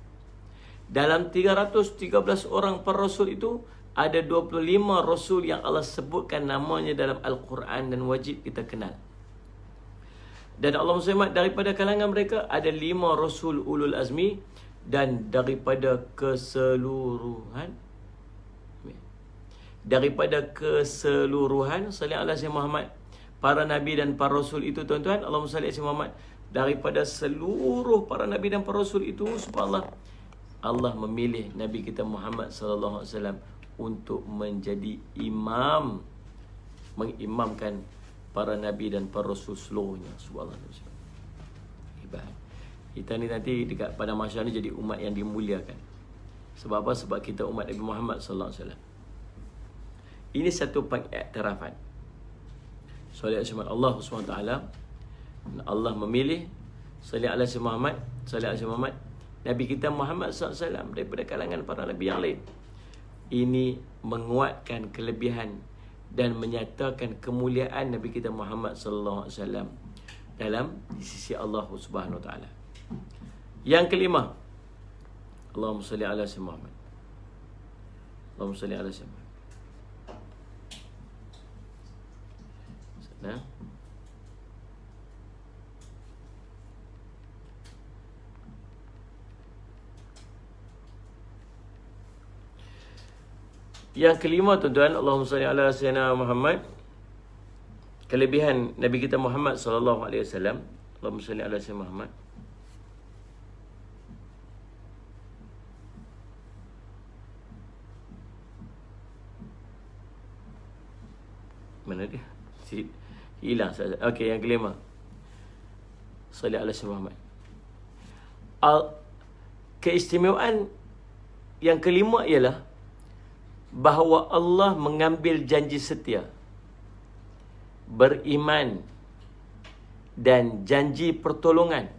Dalam 313 orang para rasul itu ada 25 rasul yang Allah sebutkan namanya dalam Al-Quran dan wajib kita kenal. Dan Allah SWT daripada kalangan mereka ada 5 rasul ulul azmi, dan daripada keseluruhan salli ala sayyidina Muhammad, para nabi dan para rasul itu, tuan-tuan, Allahumma salli ala sayyidina Muhammad, daripada seluruh para nabi dan para rasul itu, subhanallah, Allah memilih Nabi kita Muhammad sallallahu alaihi wasallam untuk menjadi imam, mengimamkan para nabi dan para rasul seluruhnya, subhanallah. Hebat. Kita ni nanti dekat pada masa ni jadi umat yang dimuliakan. Sebab apa? Sebab kita umat Nabi Muhammad sallallahu alaihi wasallam. Ini satu pengiktirafan. Salli ala Allah SWT, Allah memilih salli ala Muhammad, salli ala Muhammad, Nabi kita Muhammad SAW daripada kalangan para nabi yang lain. Ini menguatkan kelebihan dan menyatakan kemuliaan Nabi kita Muhammad sallallahu alaihi wasallam dalam di sisi Allah Subhanahu wa taala. Yang kelima, Allahumma salli ala sayyidina Muhammad. Allahumma salli ala sayyidina Muhammad. Nah. Yang kelima, tuan-tuan, Allahumma salli ala sayyidina Muhammad, kelebihan Nabi kita Muhammad sallallahu alaihi wasallam. Allahumma salli ala sayyidina Muhammad. Mana dia? Hilang. Okey, yang kelima. Salli ala sayyidina Muhammad. Keistimewaan yang kelima ialah bahawa Allah mengambil janji setia, beriman dan janji pertolongan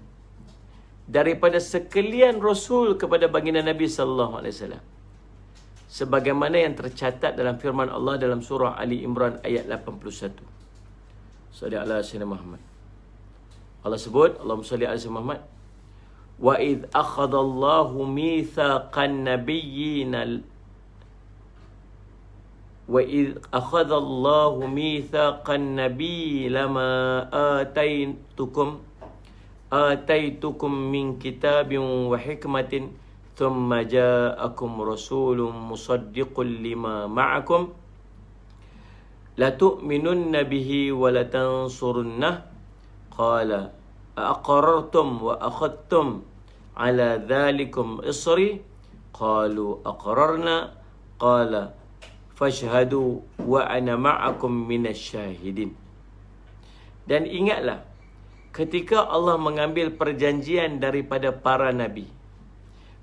daripada sekalian Rasul kepada baginda Nabi sallallahu alaihi wasallam, sebagaimana yang tercatat dalam firman Allah dalam surah Ali Imran ayat 81. Salli ala sayyidina Muhammad. Allah sebut, Allahumma salli ala sayyidina Muhammad, wa idh akhadallahu mitsaqan nabiyyina وَإِذْ أَخَذَ اللَّهُ مِيثَاقَ النَّبِيِّ لَمَا آتَيْتُكُم مِّن كِتَابٍ وَحِكْمَةٍ ثُمَّ جَاءَكُمْ رَسُولٌ مُصَدِّقٌ لِمَا مَعَكُمْ لَتُؤْمِنُنَّ بِهِ وَلَتَنصُرُنَّهُ قَالَ أَأَقْرَرْتُمْ وَأَخَذْتُمْ عَلَى ذَلِكُمْ إِصْرِي قَالُوا أَقْرَرْنَا قَالَ fashhadu wa ana ma'akum minasyahidin. Dan ingatlah ketika Allah mengambil perjanjian daripada para nabi,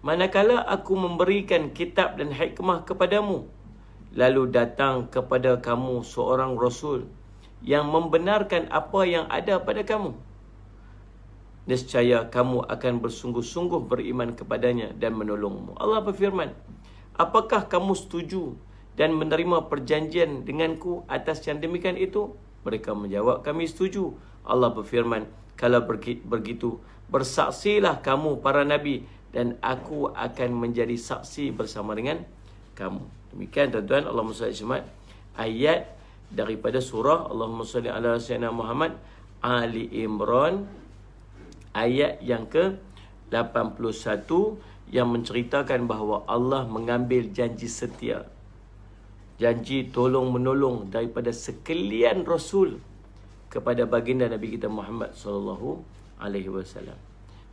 manakala aku memberikan kitab dan hikmah kepadamu, lalu datang kepada kamu seorang rasul yang membenarkan apa yang ada pada kamu, nescaya kamu akan bersungguh-sungguh beriman kepadanya dan menolongmu. Allah berfirman, apakah kamu setuju dan menerima perjanjian denganku atas yang demikian itu? Mereka menjawab, kami setuju. Allah berfirman, Kalau begitu, bersaksilah kamu para nabi dan aku akan menjadi saksi bersama dengan kamu. Demikian tuan-tuan, Allahumma salli Muhammad, ayat daripada surah Allahumma salli ala sayyidina Muhammad Ali Imran, ayat yang ke-81, yang menceritakan bahawa Allah mengambil janji setia, janji tolong menolong daripada sekalian Rasul kepada baginda Nabi kita Muhammad sallallahu alaihi wasallam.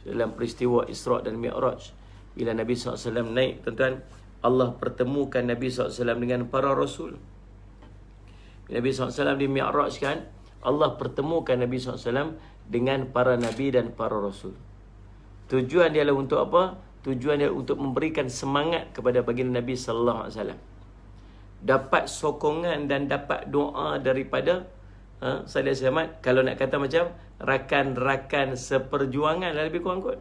Dalam peristiwa Isra' dan Mi'raj, bila Nabi SAW naik, tuan-tuan, Allah pertemukan Nabi SAW dengan para Rasul. Nabi SAW di Mi'raj kan, Allah pertemukan Nabi SAW dengan para Nabi dan para Rasul. Tujuan dia adalah untuk apa? Tujuan dia untuk memberikan semangat kepada baginda Nabi SAW. Dapat sokongan dan dapat doa daripada Salih Ahmad, kalau nak kata macam rakan-rakan seperjuangan lah lebih kurang kot.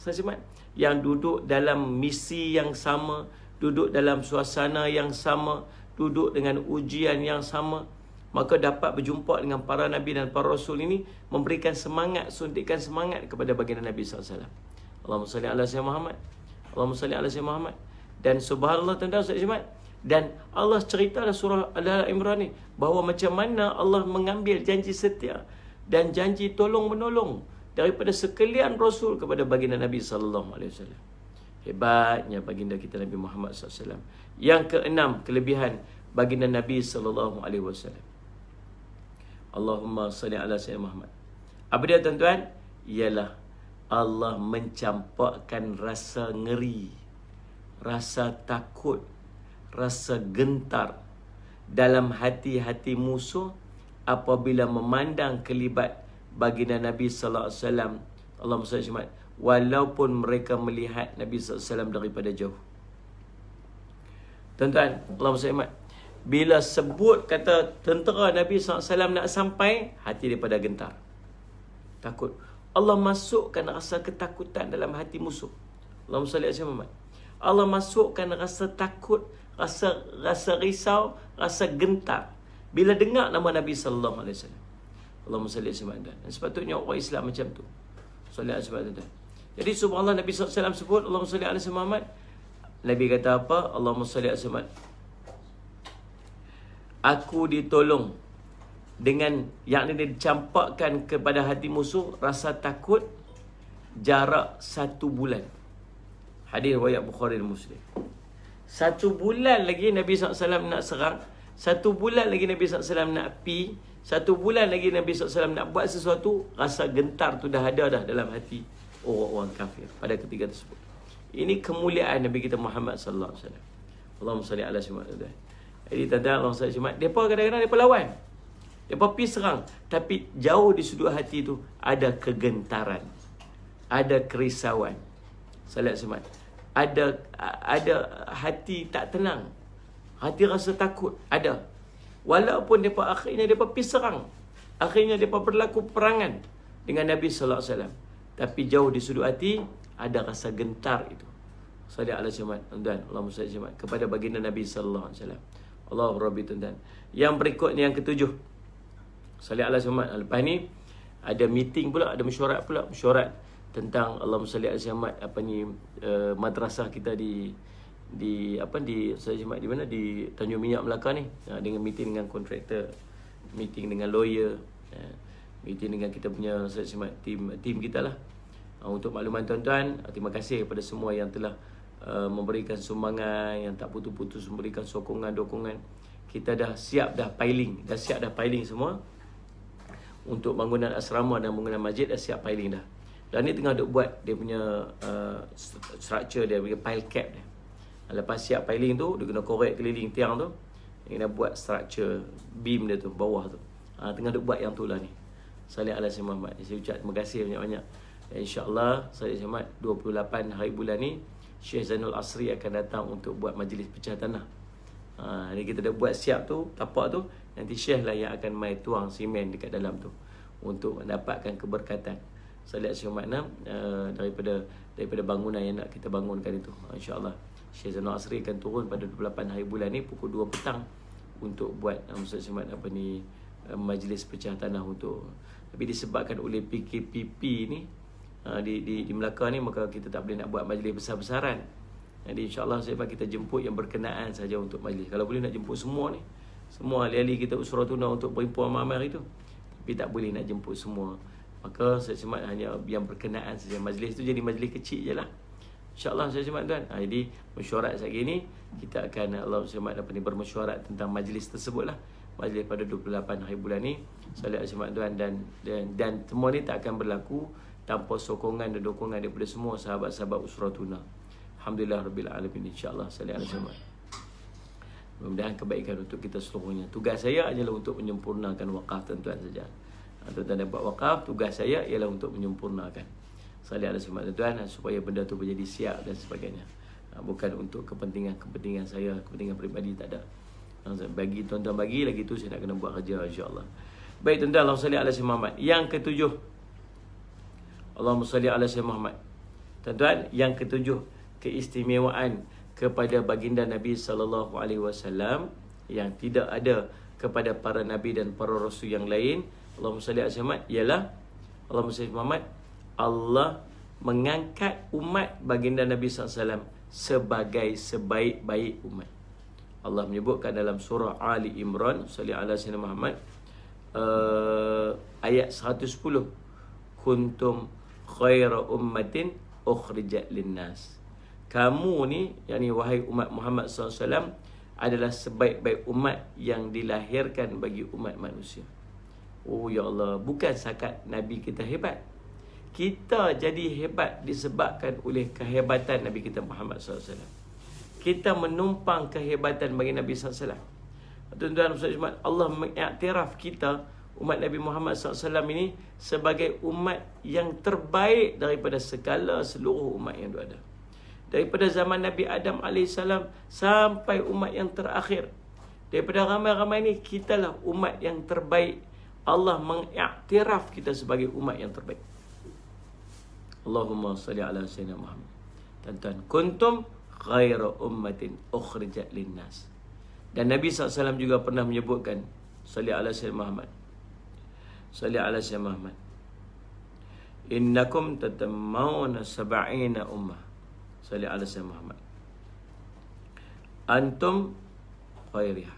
Salih Ahmad yang duduk dalam misi yang sama, duduk dalam suasana yang sama, duduk dengan ujian yang sama, maka dapat berjumpa dengan para Nabi dan para Rasul ini memberikan semangat, suntikan semangat kepada baginda Nabi SAW. Allahumma salli ala sayyidina Muhammad, Allahumma salli ala sayyidina Muhammad. Dan subhanallah tuan-tuan Salih Ahmad, dan Allah cerita dalam surah Al-Imran ni bahawa macam mana Allah mengambil janji setia dan janji tolong menolong daripada sekalian Rasul kepada baginda Nabi sallallahu alaihi wasallam. Hebatnya baginda kita Nabi Muhammad SAW. Yang keenam, kelebihan baginda Nabi sallallahu alaihi wasallam. Allahumma salli ala sayyidina Muhammad. Apa dia tuan-tuan? Ialah Allah mencampakkan rasa ngeri, rasa takut, rasa gentar dalam hati-hati musuh apabila memandang kelibat baginda Nabi sallallahu alaihi wasallam. Allahumma salli Muhammad, walaupun mereka melihat Nabi sallallahu alaihi wasallam daripada jauh. Tuan-tuan, Allahumma salli Muhammad, bila sebut kata tentera Nabi sallallahu alaihi wasallam nak sampai, hati daripada gentar, takut. Allah masukkan rasa ketakutan dalam hati musuh. Allahumma salli Muhammad. Allah masukkan rasa takut, rasa risau, rasa gentar bila dengar nama Nabi sallallahu alaihi wasallam. Allahumma salli alaihi wasallam. Dan sepatutnya orang Islam macam tu. Sallallahu alaihi wasallam. Jadi subhanallah, Nabi sallallahu alaihi wasallam sebut Allahumma salli alaihi Muhammad. Nabi kata apa? Allahumma salli alaihi Muhammad. Aku ditolong dengan yang ini dicampakkan kepada hati musuh rasa takut jarak 1 bulan. Hadis riwayat Bukhari dan Muslim. 1 bulan lagi Nabi SAW nak serang, 1 bulan lagi Nabi SAW nak pi, 1 bulan lagi Nabi SAW nak buat sesuatu, rasa gentar tu dah ada dah dalam hati orang-orang kafir pada ketika tersebut. Ini kemuliaan Nabi kita Muhammad sallallahu alaihi wasallam. Allahumma salli ala sayyidina. Jadi tuan-tuan, Allahumma salli Muhammad, depa kadang-kadang depa lawan. Depa pi serang, tapi jauh di sudut hati tu ada kegentaran, ada kerisauan. Salat Muhammad. Ada hati tak tenang, hati rasa takut, ada. Walaupun depa akhirnya depa pergi serang, akhirnya depa berlaku perangan dengan Nabi sallallahu alaihi wasallam, tapi jauh di sudut hati ada rasa gentar itu. Sallallahu alaihi wasallam, tuan-tuan, Allahumma salli alaihi kepada baginda Nabi sallallahu alaihi wasallam. Allahu Rabbi, tuan-tuan. Yang berikutnya, yang ketujuh, sallallahu alaihi wasallam. Lepas ni ada meeting pula, ada mesyuarat pula, mesyuarat tentang Allahumma salli alaihi wasallam, madrasah kita di di mana, di Tanjung Minyak Melaka ni, dengan meeting dengan kontraktor, meeting dengan lawyer, meeting dengan kita punya tim kita lah. Untuk makluman tuan-tuan, terima kasih kepada semua yang telah memberikan sumbangan, yang tak putus-putus memberikan sokongan, dukungan. Kita dah siap dah piling, semua untuk bangunan asrama dan bangunan masjid, dah siap piling dah. Dan ni tengah duk buat dia punya structure dia, punya pile cap dia. Lepas siap piling tu, dia kena korek keliling tiang tu, dia kena buat structure beam dia tu, bawah tu. Tengah duk buat yang tu lah ni. Salih ala sayyidina Muhammad. Saya ucap terima kasih banyak-banyak. InsyaAllah Salih Muhammad 28 hari bulan ni, Syekh Zainul Asri akan datang untuk buat majlis pecah tanah. Ni kita dah buat siap tu, tapak tu, nanti Syekh lah yang akan mai tuang simen dekat dalam tu untuk mendapatkan keberkatan. Salih Muhammad daripada bangunan yang nak kita bangunkan itu. InsyaAllah Syekh Zainul Asri akan turun pada 28 hari bulan ni pukul 2 petang untuk buat majlis pecah tanah untuk. Tapi disebabkan oleh PKPP ni di Melaka ni, maka kita tak boleh nak buat majlis besar-besaran. Jadi insya-Allah sebab kita jemput yang berkenaan saja untuk majlis. Kalau boleh nak jemput semua ni, semua ahli-ahli kita Usrah Tuna untuk perempuan Muhammad itu, tapi tak boleh nak jemput semua. Maka saya semat hanya yang berkenaan saja. Majlis tu jadi majlis kecil je lah, InsyaAllah saya semat tuan. Jadi mesyuarat saat ini kita akan Allah semat dapat ni bermesyuarat tentang majlis tersebut lah. Majlis pada 28 hari bulan ni. Saya semat tuan, dan semua ni tak akan berlaku tanpa sokongan dan dukungan daripada semua sahabat-sahabat Usrah Tuna. Alhamdulillah Rabbil Alamin. InsyaAllah salih ala Muhammad. Mudah-mudahan kebaikan untuk kita seluruhnya. Tugas saya adalah untuk menyempurnakan wakaf tuan-tuan saja. Tuan-tuan dapat wakaf, tugas saya ialah untuk menyempurnakan. Salih ala Muhammad tuan-tuan, supaya benda tu menjadi siap dan sebagainya. Bukan untuk kepentingan saya, kepentingan peribadi, tak ada. Bagi tuan-tuan bagi lagi tu saya nak kena buat kerja insya-Allah. Baik tuan-tuan, Allahumma salli ala Muhammad. Yang ketujuh, Allahumma salli ala Muhammad. Tuan-tuan, yang ketujuh, keistimewaan kepada baginda Nabi sallallahu alaihi wasallam yang tidak ada kepada para nabi dan para rasul yang lain. Allahumma salli ala Muhammad ialah Allahumma salli Muhammad, Allah mengangkat umat baginda Nabi sallallahu alaihi wasallam sebagai sebaik-baik umat. Allah menyebutkan dalam surah Ali Imran, salli ala sayyidina Muhammad, ayat 110, kuntum khaira ummatin ukhrijat linnas. Kamu ni, yakni wahai umat Muhammad SAW, adalah sebaik-baik umat yang dilahirkan bagi umat manusia. Oh ya Allah, bukan sakat Nabi kita hebat. Kita jadi hebat disebabkan oleh kehebatan Nabi kita Muhammad SAW. Kita menumpang kehebatan bagi Nabi SAW. Tuan-tuan, Allah mengiktiraf kita, umat Nabi Muhammad SAW ini, sebagai umat yang terbaik daripada segala seluruh umat yang ada. Daripada zaman Nabi Adam AS sampai umat yang terakhir. Daripada ramai-ramai ini, kitalah umat yang terbaik. Allah mengiktiraf kita sebagai umat yang terbaik. Allahumma salli ala sayyidina Muhammad. Tuan-tuan, kuntum khaira ummatin ukhrijat linnas. Dan Nabi SAW juga pernah menyebutkan, salli ala sayyidina Muhammad, salli ala sayyidina Muhammad, innakum tatammawna sab'ina ummah, salli ala sayyidina Muhammad, antum khairiha.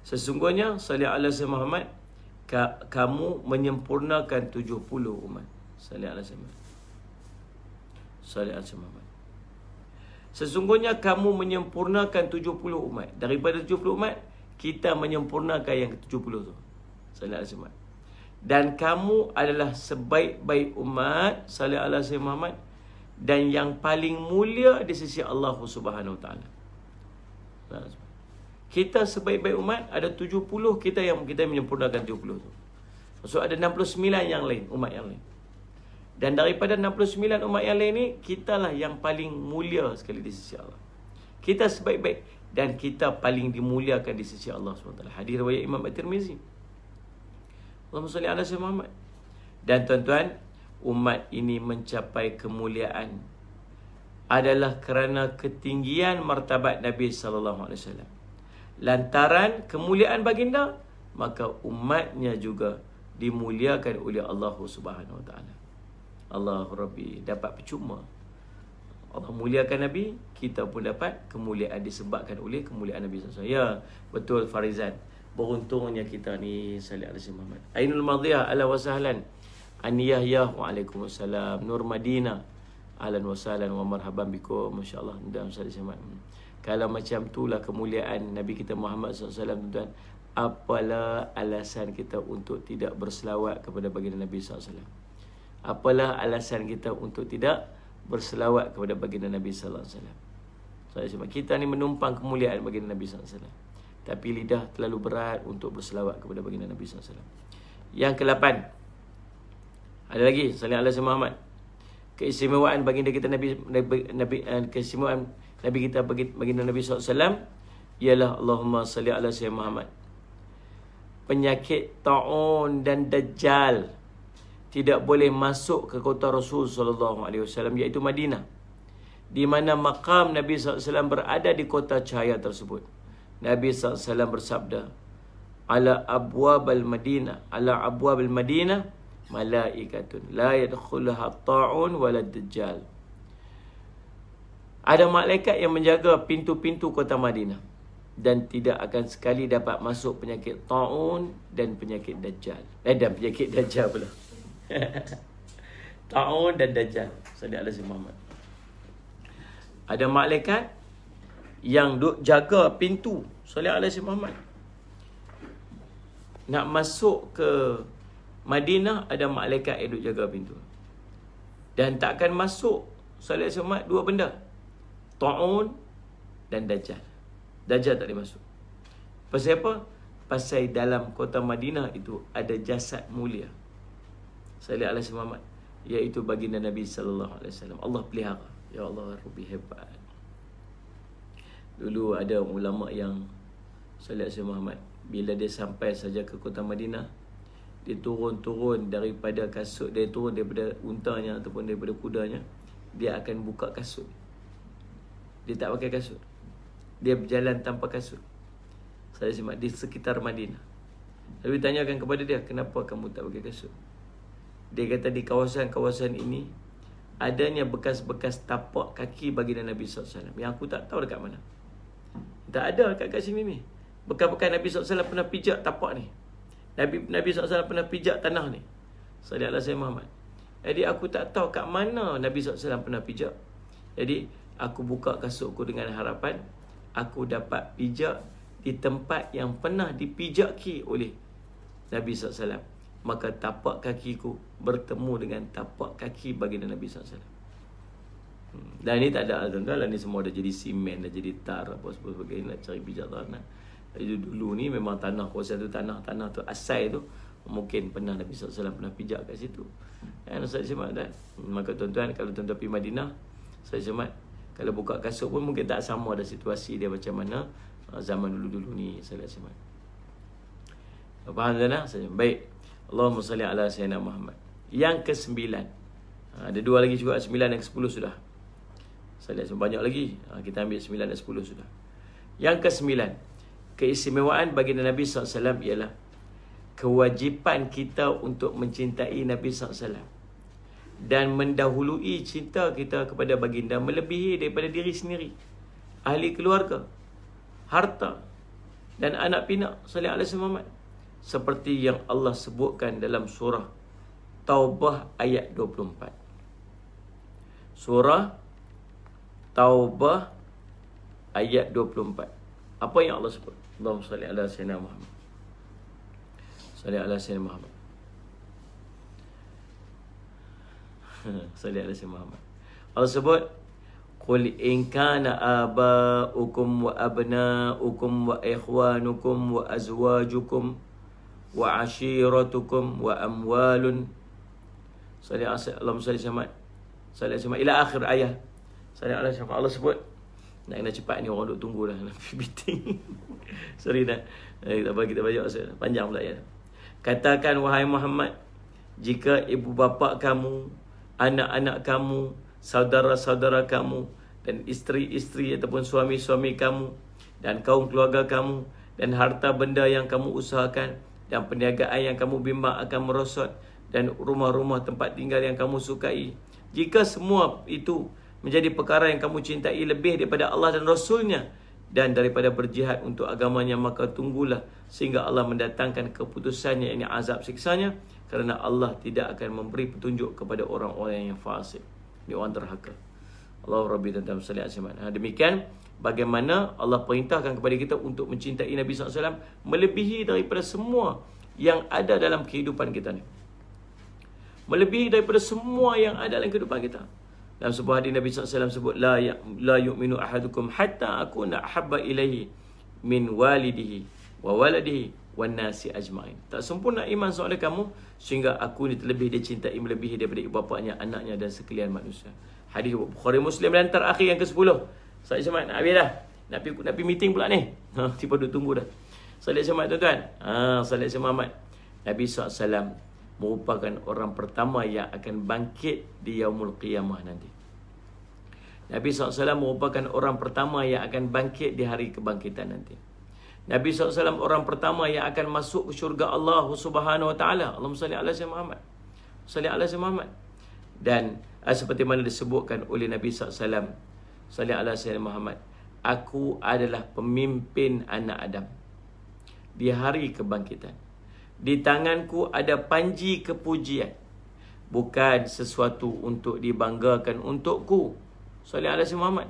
Sesungguhnya salli ala sayyidina Muhammad, kamu menyempurnakan 70 umat. Salli ala sayyidina Muhammad, salli ala sayyidina Muhammad. Sesungguhnya kamu menyempurnakan 70 umat. Daripada 70 umat, kita menyempurnakan yang ke-70 tu. Salli ala sayyidina Muhammad. Dan kamu adalah sebaik-baik umat, salli ala sayyidina Muhammad, dan yang paling mulia di sisi Allah Subhanahu Wa Taala. Kita sebaik-baik umat, ada 70 kita yang kita menyempurnakan 70 tu. Maksud ada 69 yang lain, umat yang lain. Dan daripada 69 umat yang lain ni, kitalah yang paling mulia sekali di sisi Allah. Kita sebaik-baik dan kita paling dimuliakan di sisi Allah SWT. Hadis riwayat Imam At-Tirmizi. Allahumma salli ala sayyidina Muhammad. Dan tuan-tuan, umat ini mencapai kemuliaan adalah kerana ketinggian martabat Nabi SAW. Lantaran kemuliaan baginda, maka umatnya juga dimuliakan oleh Allah Subhanahu Wa Taala. Allah Rabbi, dapat percuma. Allah muliakan Nabi, kita pun dapat kemuliaan disebabkan oleh kemuliaan Nabi SAW. Ya, betul Farizan. Beruntungnya kita ni, salli ala sayyidina Muhammad. Ainul Madhiyah, ala wa sahlan. Aniyah ya, waalaikumsalam. Nur Madinah, ahlan wa sahlan wa marhaban bikum. Masya-Allah, dalam salli sayyidina Muhammad. Kalau macam itulah kemuliaan Nabi kita Muhammad SAW, tuan-tuan, apalah alasan kita untuk tidak berselawat kepada baginda Nabi SAW? Apalah alasan kita untuk tidak berselawat kepada baginda Nabi sallallahu alaihi wasallam? Kita ni menumpang kemuliaan baginda Nabi sallallahu alaihi wasallam, tapi lidah terlalu berat untuk berselawat kepada baginda Nabi sallallahu alaihi wasallam. Yang ke-8, ada lagi, sallallahu alaihi Muhammad. Keistimewaan baginda kita keistimewaan Nabi kita baginda Nabi sallallahu alaihi wasallam ialah Allahumma salli ala sayyidina Muhammad. Penyakit taun dan dajjal tidak boleh masuk ke kota Rasul sallallahu alaihi wasallam, iaitu Madinah, di mana maqam Nabi sallallahu alaihi wasallam berada di kota cahaya tersebut. Nabi sallallahu alaihi wasallam bersabda, ala abwabil Madinah malaikatun la yadkhuluha ta'un wala dajjal. Ada malaikat yang menjaga pintu-pintu kota Madinah dan tidak akan sekali dapat masuk penyakit ta'un dan penyakit dajjal. Dan penyakit dajjal pula. Ta'un dan dajjal. Sallallahu alaihi Muhammad. Ada malaikat yang duk jaga pintu. Sallallahu alaihi Muhammad. Nak masuk ke Madinah, ada malaikat yang duk jaga pintu. Dan tak akan masuk sallallahu alaihi Muhammad dua benda. Ta'un dan dajjal. Dajjal tak boleh masuk. Pasal apa? Pasal dalam kota Madinah itu ada jasad mulia sallallahu alaihi Muhammad, iaitu baginda Nabi sallallahu alaihi wasallam. Allah pelihara. Ya Allah, Rabbi hebat. Dulu ada ulama yang sallallahu alaihi Muhammad, bila dia sampai saja ke kota Madinah, dia turun daripada kasut, dia turun daripada untanya ataupun daripada kudanya, dia akan buka kasut. Dia tak pakai kasut. Dia berjalan tanpa kasut. Saya simak di sekitar Madinah. Lalu ditanyakan kepada dia, kenapa kamu tak pakai kasut? Dia kata di kawasan-kawasan ini adanya bekas-bekas tapak kaki baginda Nabi SAW yang aku tak tahu dekat mana. Tak ada kat sini ni. Bekas-bekas Nabi SAW pernah pijak tapak ni. Nabi SAW pernah pijak tanah ni. Sallallahu alaihi Muhammad. Jadi aku tak tahu kat mana Nabi SAW pernah pijak. Jadi aku buka kasutku dengan harapan aku dapat pijak di tempat yang pernah dipijaki oleh Nabi SAW. Maka tapak kakiku bertemu dengan tapak kaki baginda Nabi SAW. Dan ini tak ada tuan-tuan lah, ni semua dah jadi simen, dah jadi tar, apa sebagainya, nak cari pijak tanah. Dulu ni memang tanah, kawasan tu tanah tu asal tu mungkin pernah Nabi SAW pernah pijak kat situ. Saya semat dan maka tuan-tuan, kalau tuan-tuan pergi Madinah, saya semat, kalau buka kasut pun mungkin tak sama ada situasi dia macam mana zaman dulu-dulu ni. Saya semat. Faham tak? Baik. Allahumma salli ala sayyidina Muhammad. Yang ke-9. Ada dua lagi juga, 9 dan 10 sudah. Saya lihat banyak lagi. Kita ambil 9 dan 10 sudah. Yang ke-9. Keistimewaan baginda Nabi SAW ialah kewajipan kita untuk mencintai Nabi SAW dan mendahului cinta kita kepada baginda melebihi daripada diri sendiri, ahli keluarga, harta dan anak pinak. Sallallahu alaihi Muhammad. Seperti yang Allah sebutkan dalam surah Taubah ayat 24. Surah Taubah ayat 24. Apa yang Allah sebut? Allahumma salli ala sayyidina Muhammad. Salli ala sayyidina Muhammad. Salli ala sayyidina Muhammad. Allah sebut, qul in kana aba'ukum wa abna'ukum wa ikhwanukum wa azwajukum wa ashiratukum wa amwalun. Allahumma salli sama ila akhir ayat. Allah sebut, nak kena cepat ni, orang duk tunggu dah nak meeting. Sorry dah. Tak apa, kita baca panjang pula ya. Katakan wahai Muhammad, jika ibu bapa kamu, anak-anak kamu, saudara-saudara kamu dan isteri-isteri ataupun suami-suami kamu dan kaum keluarga kamu dan harta benda yang kamu usahakan dan perniagaan yang kamu bimbang akan merosot dan rumah-rumah tempat tinggal yang kamu sukai, jika semua itu menjadi perkara yang kamu cintai lebih daripada Allah dan Rasulnya dan daripada berjihad untuk agamanya, maka tunggulah sehingga Allah mendatangkan keputusannya, ini azab siksanya, kerana Allah tidak akan memberi petunjuk kepada orang-orang yang fasik. Ini orang terhaka. Allah Rabbi dan Sallallahu. Demikian bagaimana Allah perintahkan kepada kita untuk mencintai Nabi SAW melebihi daripada semua yang ada dalam kehidupan kita ni. Melebihi daripada semua yang ada dalam kehidupan kita. Dalam sebuah hadis Nabi SAW sebut, la yu'minu ahadukum hatta akuna ahabba ilaihi min walidihi wa waladihi wan nasi ajma'in. Tak sempurna iman seorang kamu sehingga aku ni terlebih dia cintai melebihi daripada ibu bapanya, anaknya dan sekalian manusia. Hadis Bukhari Muslim dan terakhir yang ke-10. Saya semat nak habis dah. Nak pergi meeting pula ni. Tiba duk tunggu dah. Salat semat tuan-tuan. Salat Muhammad. Nabi SAW merupakan orang pertama yang akan bangkit di Yaumul Qiyamah nanti. Nabi SAW merupakan orang pertama yang akan bangkit di hari kebangkitan nanti. Nabi SAW orang pertama yang akan masuk ke syurga Allah Subhanahu Wa Taala. Allahumma salli ala sayyidina Muhammad. Salli ala sayyidina Muhammad. Dan seperti mana disebutkan oleh Nabi SAW, salli ala sayyidina Muhammad, aku adalah pemimpin anak Adam di hari kebangkitan. Di tanganku ada panji kepujian, bukan sesuatu untuk dibanggakan untukku. Salli ala sayyidina Muhammad.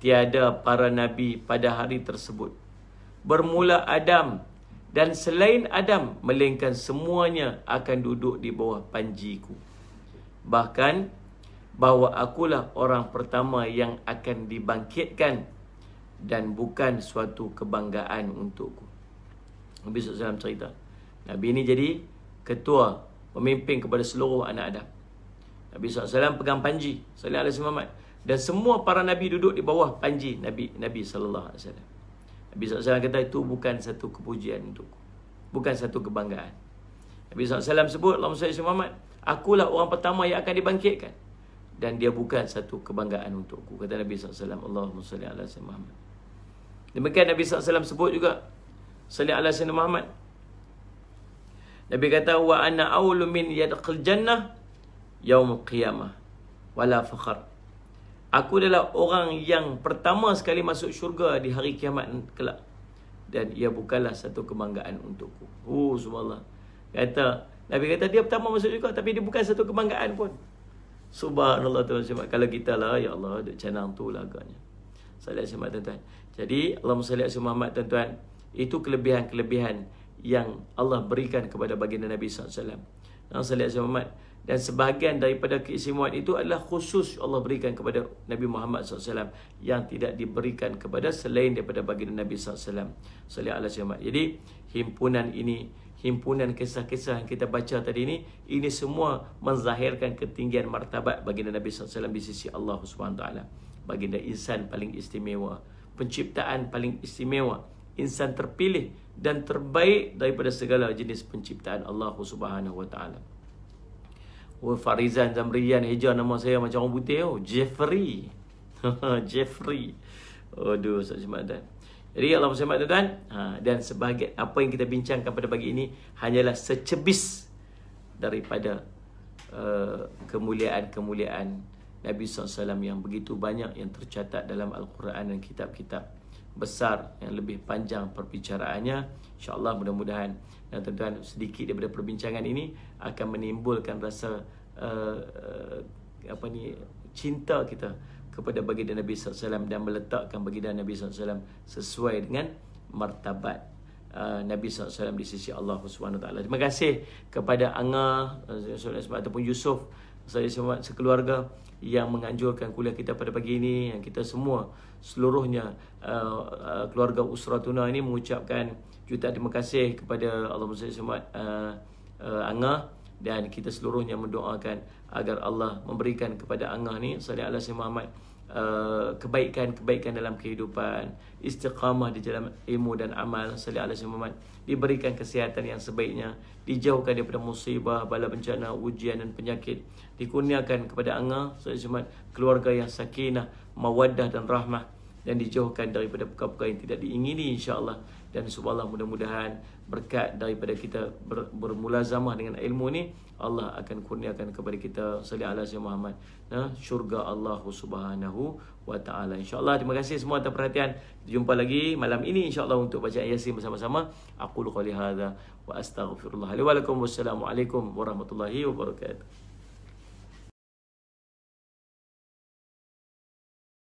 Tiada para nabi pada hari tersebut, bermula Adam dan selain Adam, melainkan semuanya akan duduk di bawah panjiku. Bahkan bahawa akulah orang pertama yang akan dibangkitkan dan bukan suatu kebanggaan untukku. Nabi SAW cerita, Nabi ini jadi ketua, pemimpin kepada seluruh anak Adam. Nabi SAW pegang panji, sallallahu alaihi wasallam, dan semua para nabi duduk di bawah panji Nabi sallallahu alaihi wasallam. Nabi SAW kata itu bukan satu kepujian untukku, bukan satu kebanggaan. Nabi SAW sebut, Allahumma salli ala Muhammad, akulah orang pertama yang akan dibangkitkan dan dia bukan satu kebanggaan untukku. Kata Nabi SAW, Allahumma salli ala Muhammad. Demikian Nabi SAW sebut juga, salli ala sayyidina Muhammad. Nabi kata, wa ana awlu min yadkhul jannah yaumul qiyamah wala fakhar. Aku adalah orang yang pertama sekali masuk syurga di hari kiamat kelak, dan ia bukanlah satu kebanggaan untukku. Subhanallah. Nabi kata dia pertama masuk syurga, tapi dia bukan satu kebanggaan pun. Subhanallah tuan-tuan. Kalau kita lah, ya Allah, duk canang tu lah agaknya. Sallallahu alaihi wasallam, tuan-tuan. Jadi Allahumma salli ala Muhammad, tuan-tuan. Itu kelebihan-kelebihan yang Allah berikan kepada baginda Nabi SAW. Sallallahu alaihi wasallam. Dan sebahagian daripada keistimewaan itu adalah khusus Allah berikan kepada Nabi Muhammad SAW, yang tidak diberikan kepada selain daripada baginda Nabi SAW. Sallallahu alaihi wasallam. Jadi himpunan ini, himpunan kisah-kisah yang kita baca tadi ini semua menzahirkan ketinggian martabat baginda Nabi SAW di sisi Allah SWT. Baginda insan paling istimewa, penciptaan paling istimewa, insan terpilih dan terbaik daripada segala jenis penciptaan Allah SWT. Farizan Zamrian Hijau, nama saya macam orang putih, Jeffrey. Jeffrey. Aduh, Ustaz. Jadi Allah SWT, tuan, dan sebahagian apa yang kita bincangkan pada pagi ini hanyalah secebis daripada kemuliaan-kemuliaan Nabi SAW yang begitu banyak yang tercatat dalam Al-Quran dan kitab-kitab besar yang lebih panjang perbicaraannya. InsyaAllah mudah-mudahan, dan tuan-tuan, sedikit daripada perbincangan ini akan menimbulkan rasa cinta kita kepada baginda Nabi SAW dan meletakkan baginda Nabi SAW sesuai dengan martabat Nabi SAW di sisi Allah SWT. Terima kasih kepada Anga ataupun Yusuf, saya sekeluarga yang menganjurkan kuliah kita pada pagi ini, yang kita semua seluruhnya keluarga Usratuna ini mengucapkan jutaan terima kasih kepada Allahumma salli Anga, dan kita seluruhnya mendoakan agar Allah memberikan kepada Anga ni sallallahu alaihi Muhammad kebaikan-kebaikan dalam kehidupan, istiqamah di jalan ilmu dan amal sallallahu alaihi Muhammad, diberikan kesihatan yang sebaiknya, dijauhkan daripada musibah, bala bencana, ujian dan penyakit, dikurniakan kepada Anga sallallahu alaihi Muhammad keluarga yang sakinah, mawaddah dan rahmah, dan dijauhkan daripada perkara-perkara yang tidak diingini insya-Allah. Dan subhanallah, mudah-mudahan berkat daripada kita bermulazamah dengan ilmu ni, Allah akan kurniakan kepada kita sallallahu alaihi Muhammad syurga Allah Subhanahu wa taala insya-Allah. Terima kasih semua atas perhatian. Jumpa lagi malam ini insya-Allah untuk bacaan Yasin bersama-sama. Aqulu qouli hadza wa astaghfirullah li wa lakum. Wassalamualaikum warahmatullahi wabarakatuh.